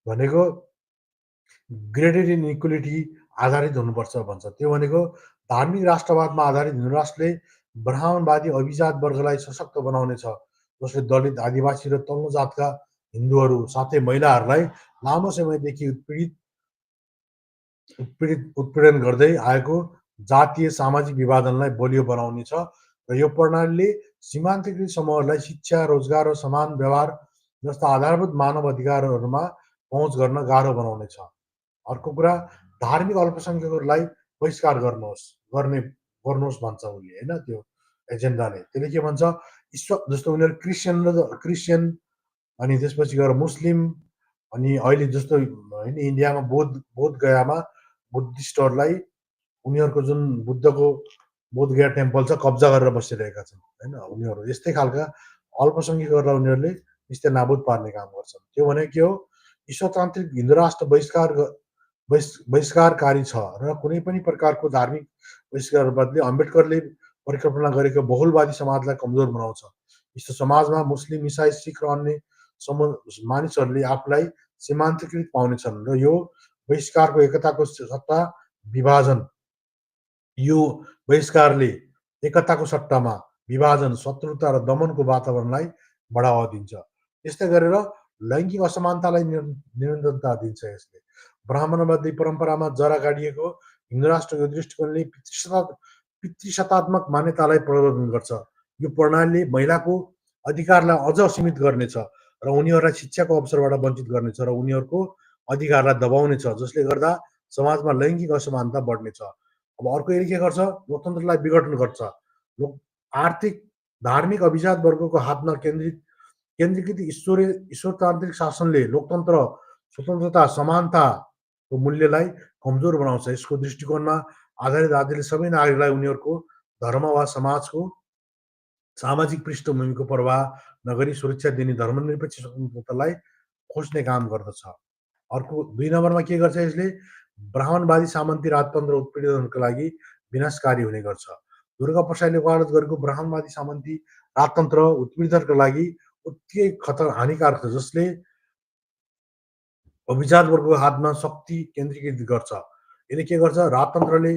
भनेको ग्रेडेड इनइक्वालिटी आधारित हुनुपर्छ भन्छ। त्यो भनेको धार्मिक राष्ट्रवादमा आधारित हिन्दू राष्ट्रले ब्राह्मणवादी अभिजात वर्गलाई सशक्त बनाउनेछ जसले दलित आदिवासी र तल्लो जातका हिन्दूहरू साथै महिलाहरूलाई लामो समयदेखि उत्पीडन गर्दै आएको जातीय सामाजिक विभाजनलाई बलियो बनाउनेछ र यो प्रणालीले सीमान्तकृत समूहहरूलाई शिक्षा रोजगार र समान व्यवहार जस्ता आधारभूत मानव अधिकारहरूमा पहुँच गर्न गाह्रो बनाउनेछ। अर्को कुरा धार्मिक अल्पसङ्ख्यकहरूलाई बहिष्कार गर्नुहोस् भन्छ उसले होइन त्यो एजेन्डाले। त्यसले के भन्छ जस्तो उनीहरू क्रिस्चियन अनि त्यसपछि गएर मुस्लिम अनि अहिले जस्तो होइन इन्डियामा बोध गयामा बुद्धिस्टहरूलाई उनीहरूको जुन बुद्धको बोध गया टेम्पल छ कब्जा गरेर बसिरहेका छन् होइन उनीहरू यस्तै खालका अल्पसङ्ख्यकहरूलाई उनीहरूले निस्ते नाबुद पार्ने काम गर्छन्। त्यो भनेको के हो ईश्वरतान्त्रिक हिन्दू राष्ट्र बहिष्कारकारी छ र कुनै पनि प्रकारको धार्मिक बहिष्कार बदले अम्बेडकरले परिकल्पना गरेको बहुलवादी समाजलाई कमजोर बनाउँछ। यस्तो समाजमा मुस्लिम इसाई सिख र अन्य मानिसहरूले आफूलाई सीमान्तकृत पाउनेछन् र यो बहिष्कारको एकताको सट्टा विभाजन यो बहिष्कारले एकताको सट्टामा विभाजन शत्रुता र दमनको वातावरणलाई बढावा दिन्छ। यस्तै गरेर लैङ्गिक असमानतालाई निरन्तरता दिन्छ। यसले ब्राह्मणवादी परम्परामा जरा गाडिएको हिन्दू राष्ट्रको दृष्टिकोणले पितृसत्तात्मक मान्यतालाई प्रवर्धन गर्छ। यो प्रणालीले महिलाको अधिकारलाई अझ सीमित गर्नेछ र उनीहरूलाई शिक्षाको अवसरबाट वञ्चित गर्नेछ र उनीहरूको अधिकारलाई दबाउनेछ जसले गर्दा समाजमा लैङ्गिक असमानता बढ्नेछ। अब अर्को यसले के गर्छ लोकतन्त्रलाई विघटन गर्छ। आर्थिक धार्मिक अभिजात वर्गको हातमा केन्द्रीकृत ईश्वरतान्त्रिक शासनले लोकतन्त्र स्वतन्त्रता समानताको मूल्यलाई कमजोर बनाउँछ। यसको दृष्टिकोणमा आधारित राज्यले सबै नागरिकलाई उनीहरूको धर्म वा समाजको सामाजिक पृष्ठभूमिको प्रवाह नगरी सुरक्षा दिने धर्मनिरपेक्ष स्वतन्त्रतालाई खोज्ने काम गर्दछ। अर्को 2 नम्बरमा के गर्छ यसले ब्राह्मणवादी सामन्ती राजतन्त्र उत्पीडितहरूका लागि विनाशकारी हुने गर्छ। दुर्गा प्रसादले वकालत गरेको ब्राह्मणवादी सामन्ती राजतन्त्र उत्पीडितहरूका लागि उत्तिकै हानिकारक छ जसले अभिजात वर्गको हातमा शक्ति केन्द्रीकृत गर्छ। यसले के गर्छ राजतन्त्रले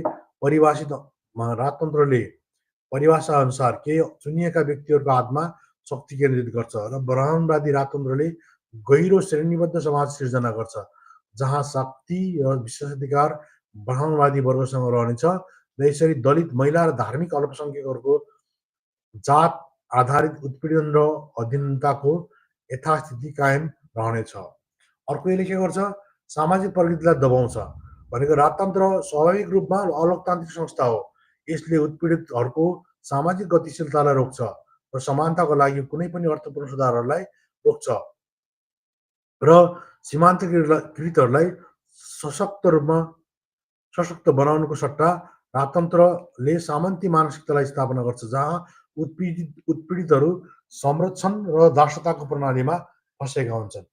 परिभाषा अनुसार केही चुनिएका व्यक्तिहरूको हातमा शक्ति केन्द्रित गर्छ र ब्राह्मणवादी राजतन्त्रले गहिरो श्रेणीबद्ध समाज सिर्जना गर्छ जहाँ शक्ति र विशेषाधिकार ब्राह्मणवादी वर्गसँग रहनेछ र यसरी दलित महिला र धार्मिक अल्पसंख्यकहरूको जात आधारित उत्पीडन र अधीनताको यथास्थिति कायम रहनेछ। अर्को यसले के गर्छ, सामाजिक प्रगतिलाई दबाउँछ। भनेको राजतन्त्र स्वाभाविक रूपमा अलोकतान्त्रिक संस्था हो। यसले उत्पीडितहरूको सामाजिक गतिशीलतालाई रोक्छ र समानताको लागि कुनै पनि अर्थपूर्ण सुधारहरूलाई रोक्छ र सीमान्तकृतहरूलाई सशक्त बनाउनुको सट्टा राजतन्त्रले सामन्ती मानसिकतालाई स्थापना गर्छ, जहाँ उत्पीडितहरू संरक्षण र दासताको प्रणालीमा फँसेका हुन्छन्।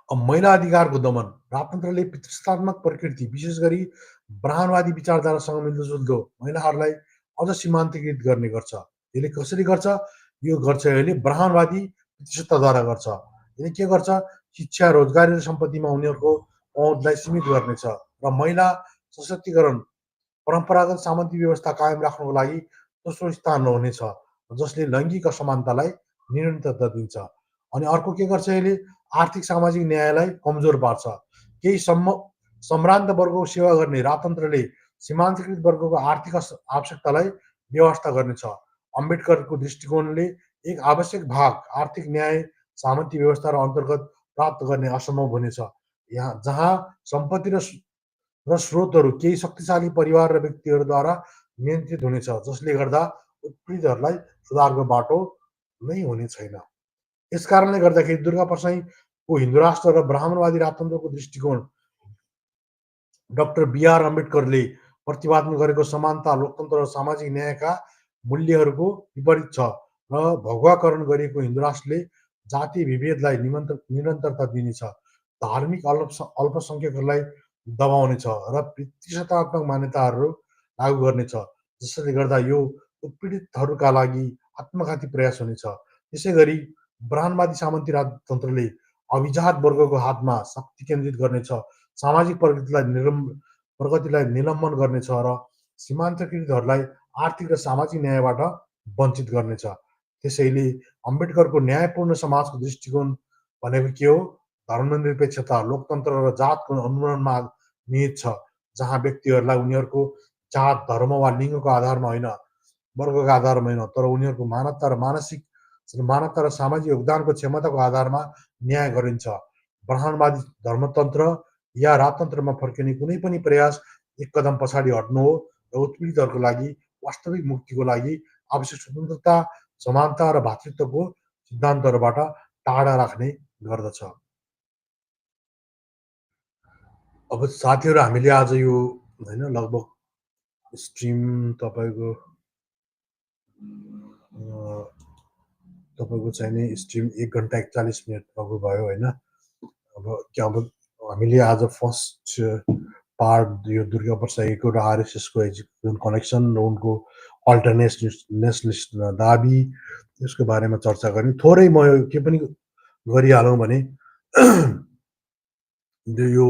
महिला अधिकारको दमन। राजतन्त्रले पितृसत्तात्मक प्रकृति, विशेष गरी ब्राह्मणवादी विचारधारासँग मिल्दोजुल्दो महिलाहरूलाई अझ सीमान्तकृत गर्ने गर्छ। यसले कसरी गर्छ? यो गर्छ यसले ब्राह्मणवादी पितृसत्ताद्वारा गर्छ। यसले के गर्छ? शिक्षा, रोजगारी र सम्पत्तिमा उनीहरूको पहुँचलाई सीमित गर्नेछ र महिला सशक्तिकरण, परम्परागत सामन्ती व्यवस्था कायम राख्नको लागि दोस्रो स्थान हुनेछ, जसले लैङ्गिक असमानतालाई निरन्तरता दिन्छ। अनि अर्को के गर्छ यसले? आर्थिक सामाजिक न्यायलाई कमजोर पार्छ। केही सम्भ्रान्त वर्गको सेवा गर्ने राजतन्त्रले सीमान्तकृत वर्गको आर्थिक आवश्यकतालाई व्यवस्था गर्नेछ। अम्बेडकरको दृष्टिकोणले एक आवश्यक भाग आर्थिक न्याय सामन्ती व्यवस्था र अन्तर्गत प्राप्त गर्ने असम्भव हुनेछ, जहाँ सम्पत्ति र स्रोतहरू केही शक्तिशाली परिवार र व्यक्तिहरूद्वारा नियन्त्रित हुनेछ, जसले गर्दा उत्पीडितहरूलाई सुधारको बाटो नै हुने छैन। यस कारणले गर्दाखेरि दुर्गा परसाईको हिन्दू राष्ट्र र ब्राह्मणवादी राजतन्त्रको दृष्टिकोण डाक्टर बी.आर. अम्बेडकरले प्रतिपादन गरेको समानता, लोकतन्त्र र सामाजिक न्यायका मूल्यहरूको विपरीत छ र भगुवाकरण गरिएको हिन्दू राष्ट्रले जातीय विभेदलाई निरन्तरता दिनेछ, धार्मिक अल्पसंख्यकहरूलाई दबाउनेछ र पितृसत्तात्मक मान्यताहरू लागू गर्नेछ, जसले गर्दा यो उत्पीडितहरूका लागि आत्मघाती प्रयास हुनेछ। त्यसै गरी ब्राह्मणवादी सामन्ती राजतन्त्रले अभिजात वर्गको हातमा शक्ति केन्द्रित गर्नेछ, सामाजिक प्रगतिलाई निलम्बन गर्नेछ र सीमान्तकृतहरूलाई आर्थिक र सामाजिक न्यायबाट वञ्चित गर्नेछ। त्यसैले अम्बेडकरको न्यायपूर्ण समाजको दृष्टिकोण भनेको के हो? धर्मनिरपेक्षता, लोकतन्त्र र जातको अनुमोदनमा निहित छ, जहाँ व्यक्तिहरूलाई उनीहरूको जात, धर्म वा लिङ्गको आधारमा होइन, वर्गको आधारमा होइन, तर उनीहरूको मानवता र सामाजिक योगदानको क्षमताको आधारमा न्याय गरिन्छ। ब्राह्मणवादी धर्मतन्त्र या राजतन्त्रमा फर्किने कुनै पनि प्रयास एक कदम पछाडि हट्नु हो र उत्पीडितहरूको लागि वास्तविक मुक्तिको लागि आवश्यक स्वतन्त्रता, समानता र भातृत्वको सिद्धान्तहरूबाट टाढा राख्ने गर्दछ। अब साथीहरू, हामीले आज यो लगभग स्ट्रिम तपाईँको चाहिँ नि स्ट्रिम 1 घन्टा 41 मिनट लगभग भयो होइन। अब हामीले आज फर्स्ट पार्ट यो दुर्गा परसाईको र आरएसएसको जुन कनेक्सन र उनको अल्टरनेसनलिस्ट दाबी, यसको बारेमा चर्चा गर्ने। थोरै म के पनि गरिहालौँ भने यो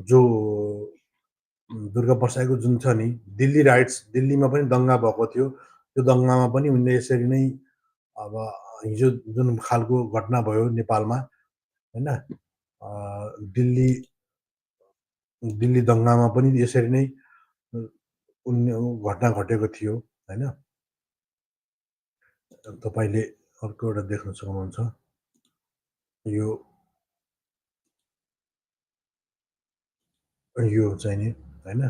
जो दुर्गा परसाईको जुन छ नि दिल्ली राइट्स, दिल्लीमा पनि दङ्गा भएको थियो, त्यो दङ्गामा पनि उनले यसरी नै अब हिजो जुन खालको घटना भयो नेपालमा होइन, दिल्ली दङ्गामा पनि यसरी नै घटना घटेको थियो होइन। तपाईँले अर्को एउटा देख्न सक्नुहुन्छ, यो चाहिँ नि होइन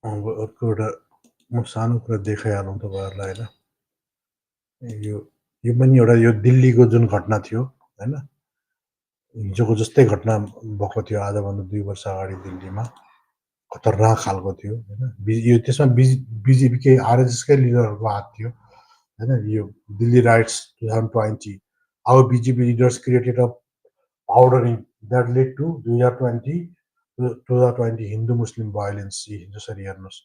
अब अर्को एउटा म सानो कुरा देखाइहालौँ तपाईँहरूलाई होइन। यो पनि एउटा यो दिल्लीको जुन घटना थियो होइन, हिजोको जस्तै घटना भएको थियो आजभन्दा 2 वर्ष अगाडि दिल्लीमा, खतरनाक खालको थियो होइन। यो त्यसमा बिजेपीकै आरएसएसकै लिडरहरूको हात थियो होइन। यो Delhi riots 2020, how BJP leaders created a powdering that led to 2020 Hindu Muslim violence. जसरी हेर्नुहोस्,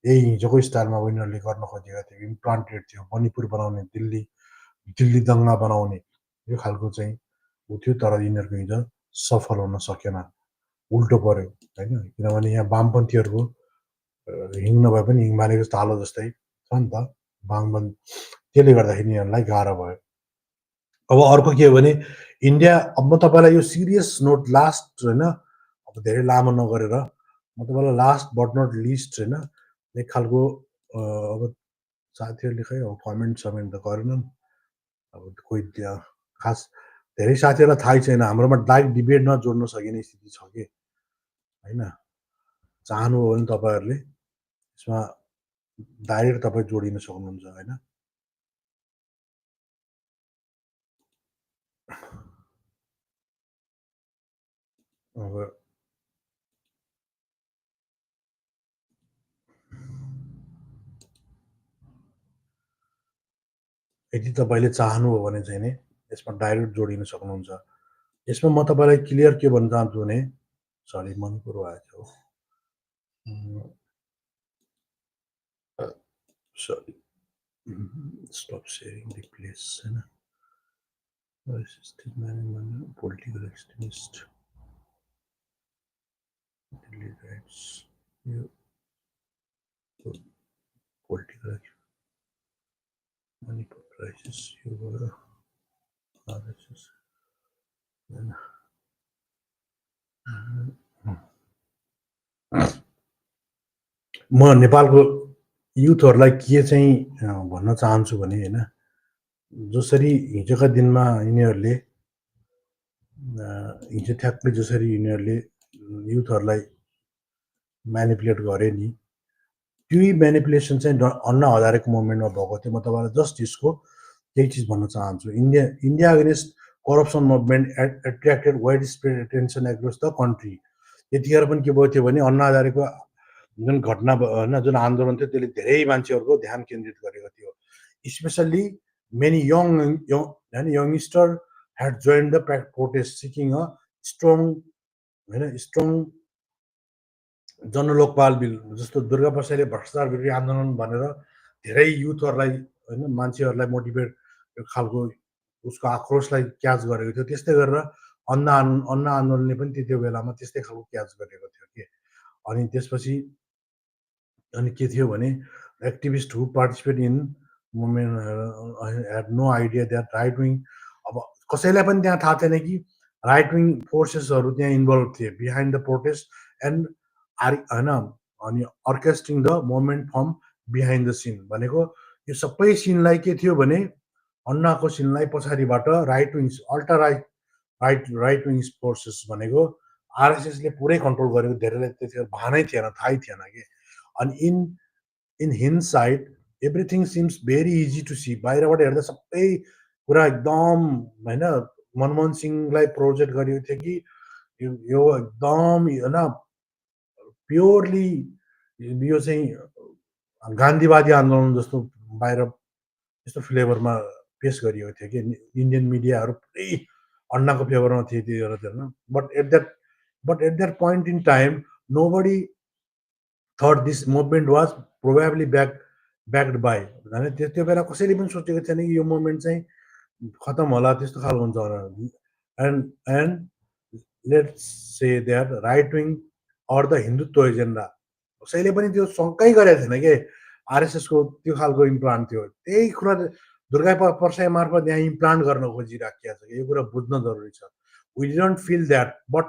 यही हिजोको स्टाइलमा उनीहरूले गर्न खोजेका थियो, इम्प्लान्टेड थियो, मणिपुर बनाउने, दिल्ली दङ्गा बनाउने, यो खालको चाहिँ थियो। तर यिनीहरूको हिजो सफल हुन सकेन, उल्टो पर्यो होइन। किनभने यहाँ वामपन्थीहरूको हिङ नभए पनि हिङ मानेको तालो जस्तै छ नि त वामपन्थी, त्यसले गर्दाखेरि यिनीहरूलाई गाह्रो भयो। अब अर्को के हो भने इन्डिया, अब म तपाईँलाई यो सिरियस नोट लास्ट होइन, अब धेरै लामो नगरेर म तपाईँलाई लास्ट बट नट लिस्ट होइन एक खालको अब साथीहरूले खै अब कमेन्ट समेन्ट त गरेनन्, अब कोही खास धेरै साथीहरूलाई थाहै छैन, हाम्रोमा डाइरेक्ट डिबेटमा जोड्न सकिने स्थिति छ कि होइन। चाहनुभयो भने तपाईँहरूले यसमा डाइरेक्ट तपाईँ जोडिन सक्नुहुन्छ होइन। अब यदि तपाईँले चाहनुभयो भने चाहिँ नि यसमा डाइरेक्ट जोडिन सक्नुहुन्छ। यसमा म तपाईँलाई क्लियर के भन्न चाहन्छु भने, सरी मणिपुर आएछ हो, sorry stop sharing the place होइन, पोलिटिकल एक्सट्रिमिस्ट दिल्ली राइट्स, यो पोलिटिकल मणिपुर क्राइसिस यो भयो आरएसएस होइन। म नेपालको युथहरूलाई के चाहिँ भन्न चाहन्छु भने होइन, जसरी हिजोका दिनमा यिनीहरूले हिजो ठ्याक्कै जसरी यिनीहरूले युथहरूलाई म्यानिपुलेट गरे नि, त्यही म्यानिपुलेसन चाहिँ अन्ना हजारेको मोमेन्टमा भएको थियो। म तपाईँलाई जस्ट यसको केही चिज भन्न चाहन्छु। India against corruption movement attracted wide spread attention across the country. यतिखेर पनि के भयो थियो भने अन्ना हजारेको जुन घटना होइन, जुन आन्दोलन थियो त्यसले धेरै मान्छेहरूको ध्यान केन्द्रित गरेको थियो। Specially many youngster had join the protest seeking a strong होइन स्ट्रङ जनलोकपाल बिल, जस्तो दुर्गा प्रसादले भ्रष्टाचार विरोधी आन्दोलन भनेर धेरै युथहरूलाई होइन मान्छेहरूलाई मोटिभेट खालको उसको आक्रोशलाई क्याच गरेको थियो। त्यस्तै गरेर अन्ना आन्दोलनले पनि त्यो बेलामा त्यस्तै खालको क्याच गरेको थियो कि। अनि त्यसपछि अनि के थियो भने activist who participate in movement had no idea that right wing, अब कसैलाई पनि त्यहाँ थाहा थिएन कि राइट विङ फोर्सेसहरू त्यहाँ इन्भल्भ थिए बिहाइन्ड द प्रोटेस्ट एन्ड होइन, अनि orchestrating the moment from behind the scene भनेको यो सबै सिनलाई के थियो भने अन्नाको सिनलाई पछाडिबाट right wings ultra right wings forces भनेको आरएसएसले पुरै कन्ट्रोल गरेको धेरैलाई त्यतिखेर भानै थिएन, थाहै थिएन कि। अनि in hindsight everything seems very easy to see, बाहिरबाट हेर्दा सबै कुरा एकदम होइन मनमोहन सिंहलाई प्रोजेक्ट गरिएको थियो कि यो एकदम होइन प्योरली यो चाहिँ गान्धीवादी आन्दोलन जस्तो बाहिर यस्तो फ्लेभरमा पेस गरिएको थियो कि इन्डियन मिडियाहरू पुरै अन्नाको फेभरमा थिए त्यो बेला। But at that point in time nobody thought this movement was probably backed by होइन। त्यो बेला कसैले पनि सोचेको थिएन कि यो मुभमेन्ट चाहिँ खतम होला त्यस्तो खालको हुन्छ and let's say that right wing or the Hindutva agenda कसैले पनि त्यो शङ्कै गरेको थिएन कि आरएसएसको त्यो खालको इम्प्लान्ट थियो। त्यही कुरा दुर्गा प्रसाई मार्फत यहाँ इम्प्लान्ट गर्न खोजिराखिएको छ कि यो कुरा बुझ्न जरुरी छ। We didn't feel that, but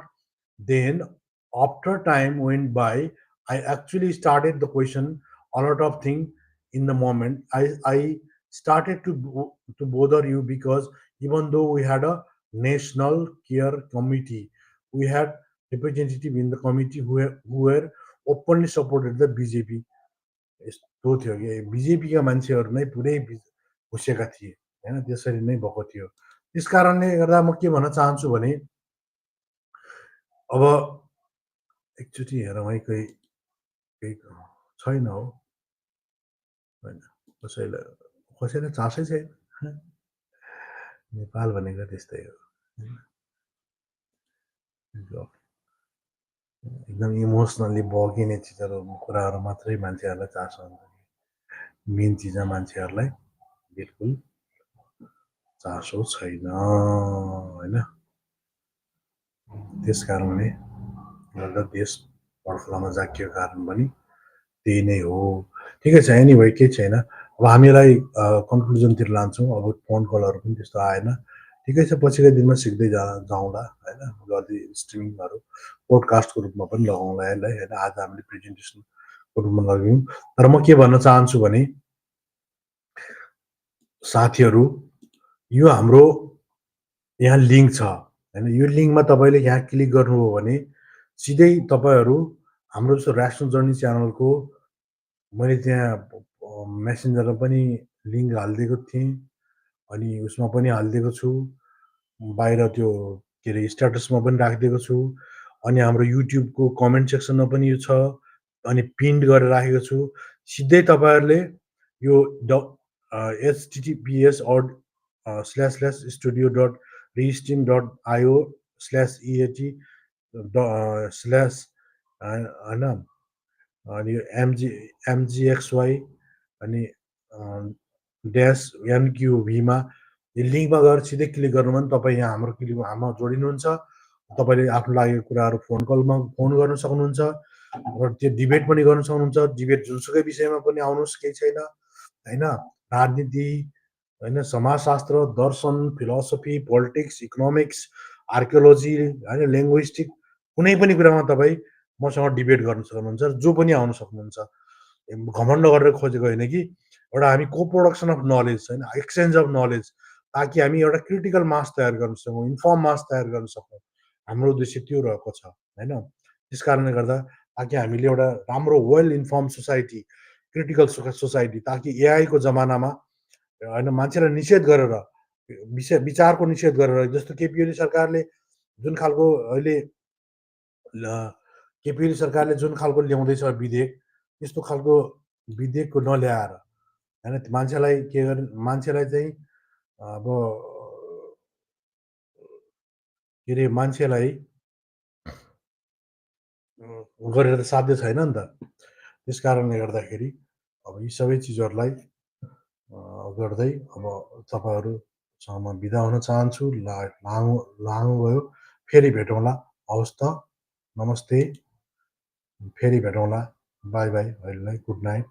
then after time went by I actually started the question a lot of things in the moment. I started to bother you because even though we had a national care committee, we had representative in the committee who were openly supported the BJP. यस्तो थियो कि बिजेपीका मान्छेहरू नै पुरै घुसेका थिए होइन, त्यसरी नै भएको थियो। त्यस कारणले गर्दा म के भन्न चाहन्छु भने अब एकचोटि हेरौँ है केही छैन हो होइन, कसैलाई चासै छैन। नेपाल भनेको त्यस्तै हो, एकदम इमोसनली बगिने चिजहरू कुराहरू मात्रै मान्छेहरूलाई चासो हुन्छ, मेन चिजमा मान्छेहरूलाई बिल्कुल चासो छैन होइन। त्यस कारणले गर्दा देश बर्खलामा जाकिएको कारण पनि त्यही नै हो। ठिकै छ, एनिवे केही छैन। अब हामीलाई कन्क्लुजनतिर लान्छौँ। अब फोन कलहरू पनि त्यस्तो आएन। ठिकै छ, पछिका दिनमा सिक्दै जाउँला होइन, गर्दै स्ट्रिमिङहरू पोडकास्टको रूपमा पनि लगाउँला यसलाई होइन। आज हामीले प्रेजेन्टेसनको रूपमा लग्यौँ। तर म के भन्न चाहन्छु भने साथीहरू, यो हाम्रो यहाँ लिङ्क छ होइन। यो लिङ्कमा तपाईँले यहाँ क्लिक गर्नुभयो भने सिधै तपाईँहरू हाम्रो जस्तो ऱ्यासनल जर्नी च्यानलको मैले त्यहाँ मेसेन्जरमा पनि लिङ्क हालिदिएको थिएँ, अनि उसमा पनि हालिदिएको छु, बाहिर त्यो के अरे स्ट्याटसमा पनि राखिदिएको छु, अनि हाम्रो युट्युबको कमेन्ट सेक्सनमा पनि यो छ, अनि पिन्ड गरेर राखेको छु। सिधै तपाईँहरूले यो https://studio.restream.io/eat/ होइन, अनि MGXY अनि -NQVमा यो लिङ्कमा गएर सिधै क्लिक गर्नुभयो भने तपाईँ यहाँ हाम्रो जोडिनुहुन्छ। तपाईँले आफ्नो लागेको कुराहरू फोन गर्न सक्नुहुन्छ र त्यो डिबेट पनि गर्न सक्नुहुन्छ। डिबेट जुनसुकै विषयमा पनि आउनुहोस्, केही छैन होइन। राजनीति होइन, समाजशास्त्र, दर्शन, फिलोसफी, पोलिटिक्स, इकोनोमिक्स, आर्कियोलोजी होइन, लिङ्ग्विस्टिक, कुनै पनि कुरामा तपाईँ मसँग डिबेट गर्न सक्नुहुन्छ, जो पनि आउन सक्नुहुन्छ। घमण्ड गरेर खोजेको होइन कि, एउटा हामी को प्रोडक्सन अफ नलेज होइन, एक्सचेन्ज अफ नलेज, ताकि हामी एउटा क्रिटिकल मास तयार गर्न सकौँ, इन्फर्म मास तयार गर्न सकौँ। हाम्रो उद्देश्य त्यो रहेको छ होइन। त्यस कारणले गर्दा ताकि हामीले एउटा राम्रो well inform society, critical society, ताकि एआईको जमानामा होइन मान्छेलाई निषेध गरेर विचारको निषेध गरेर, जस्तो केपी ओली सरकारले जुन खालको अहिले केपी ओली सरकारले जुन खालको ल्याउँदैछ विधेयक, त्यस्तो खालको विधेयकको नल्याएर होइन, मान्छेलाई के गर्ने, मान्छेलाई चाहिँ अब के अरे मान्छेलाई गरेर त साध्य छैन नि त। त्यस कारणले गर्दाखेरि अब यी सबै चिजहरूलाई गर्दै अब तपाईँहरूसँग म बिदा हुन चाहन्छु। लामो भयो, फेरि भेटौँला। हवस् त, नमस्ते, फेरि भेटौँला। बाई बाई, अहिलेलाई गुड नाइट।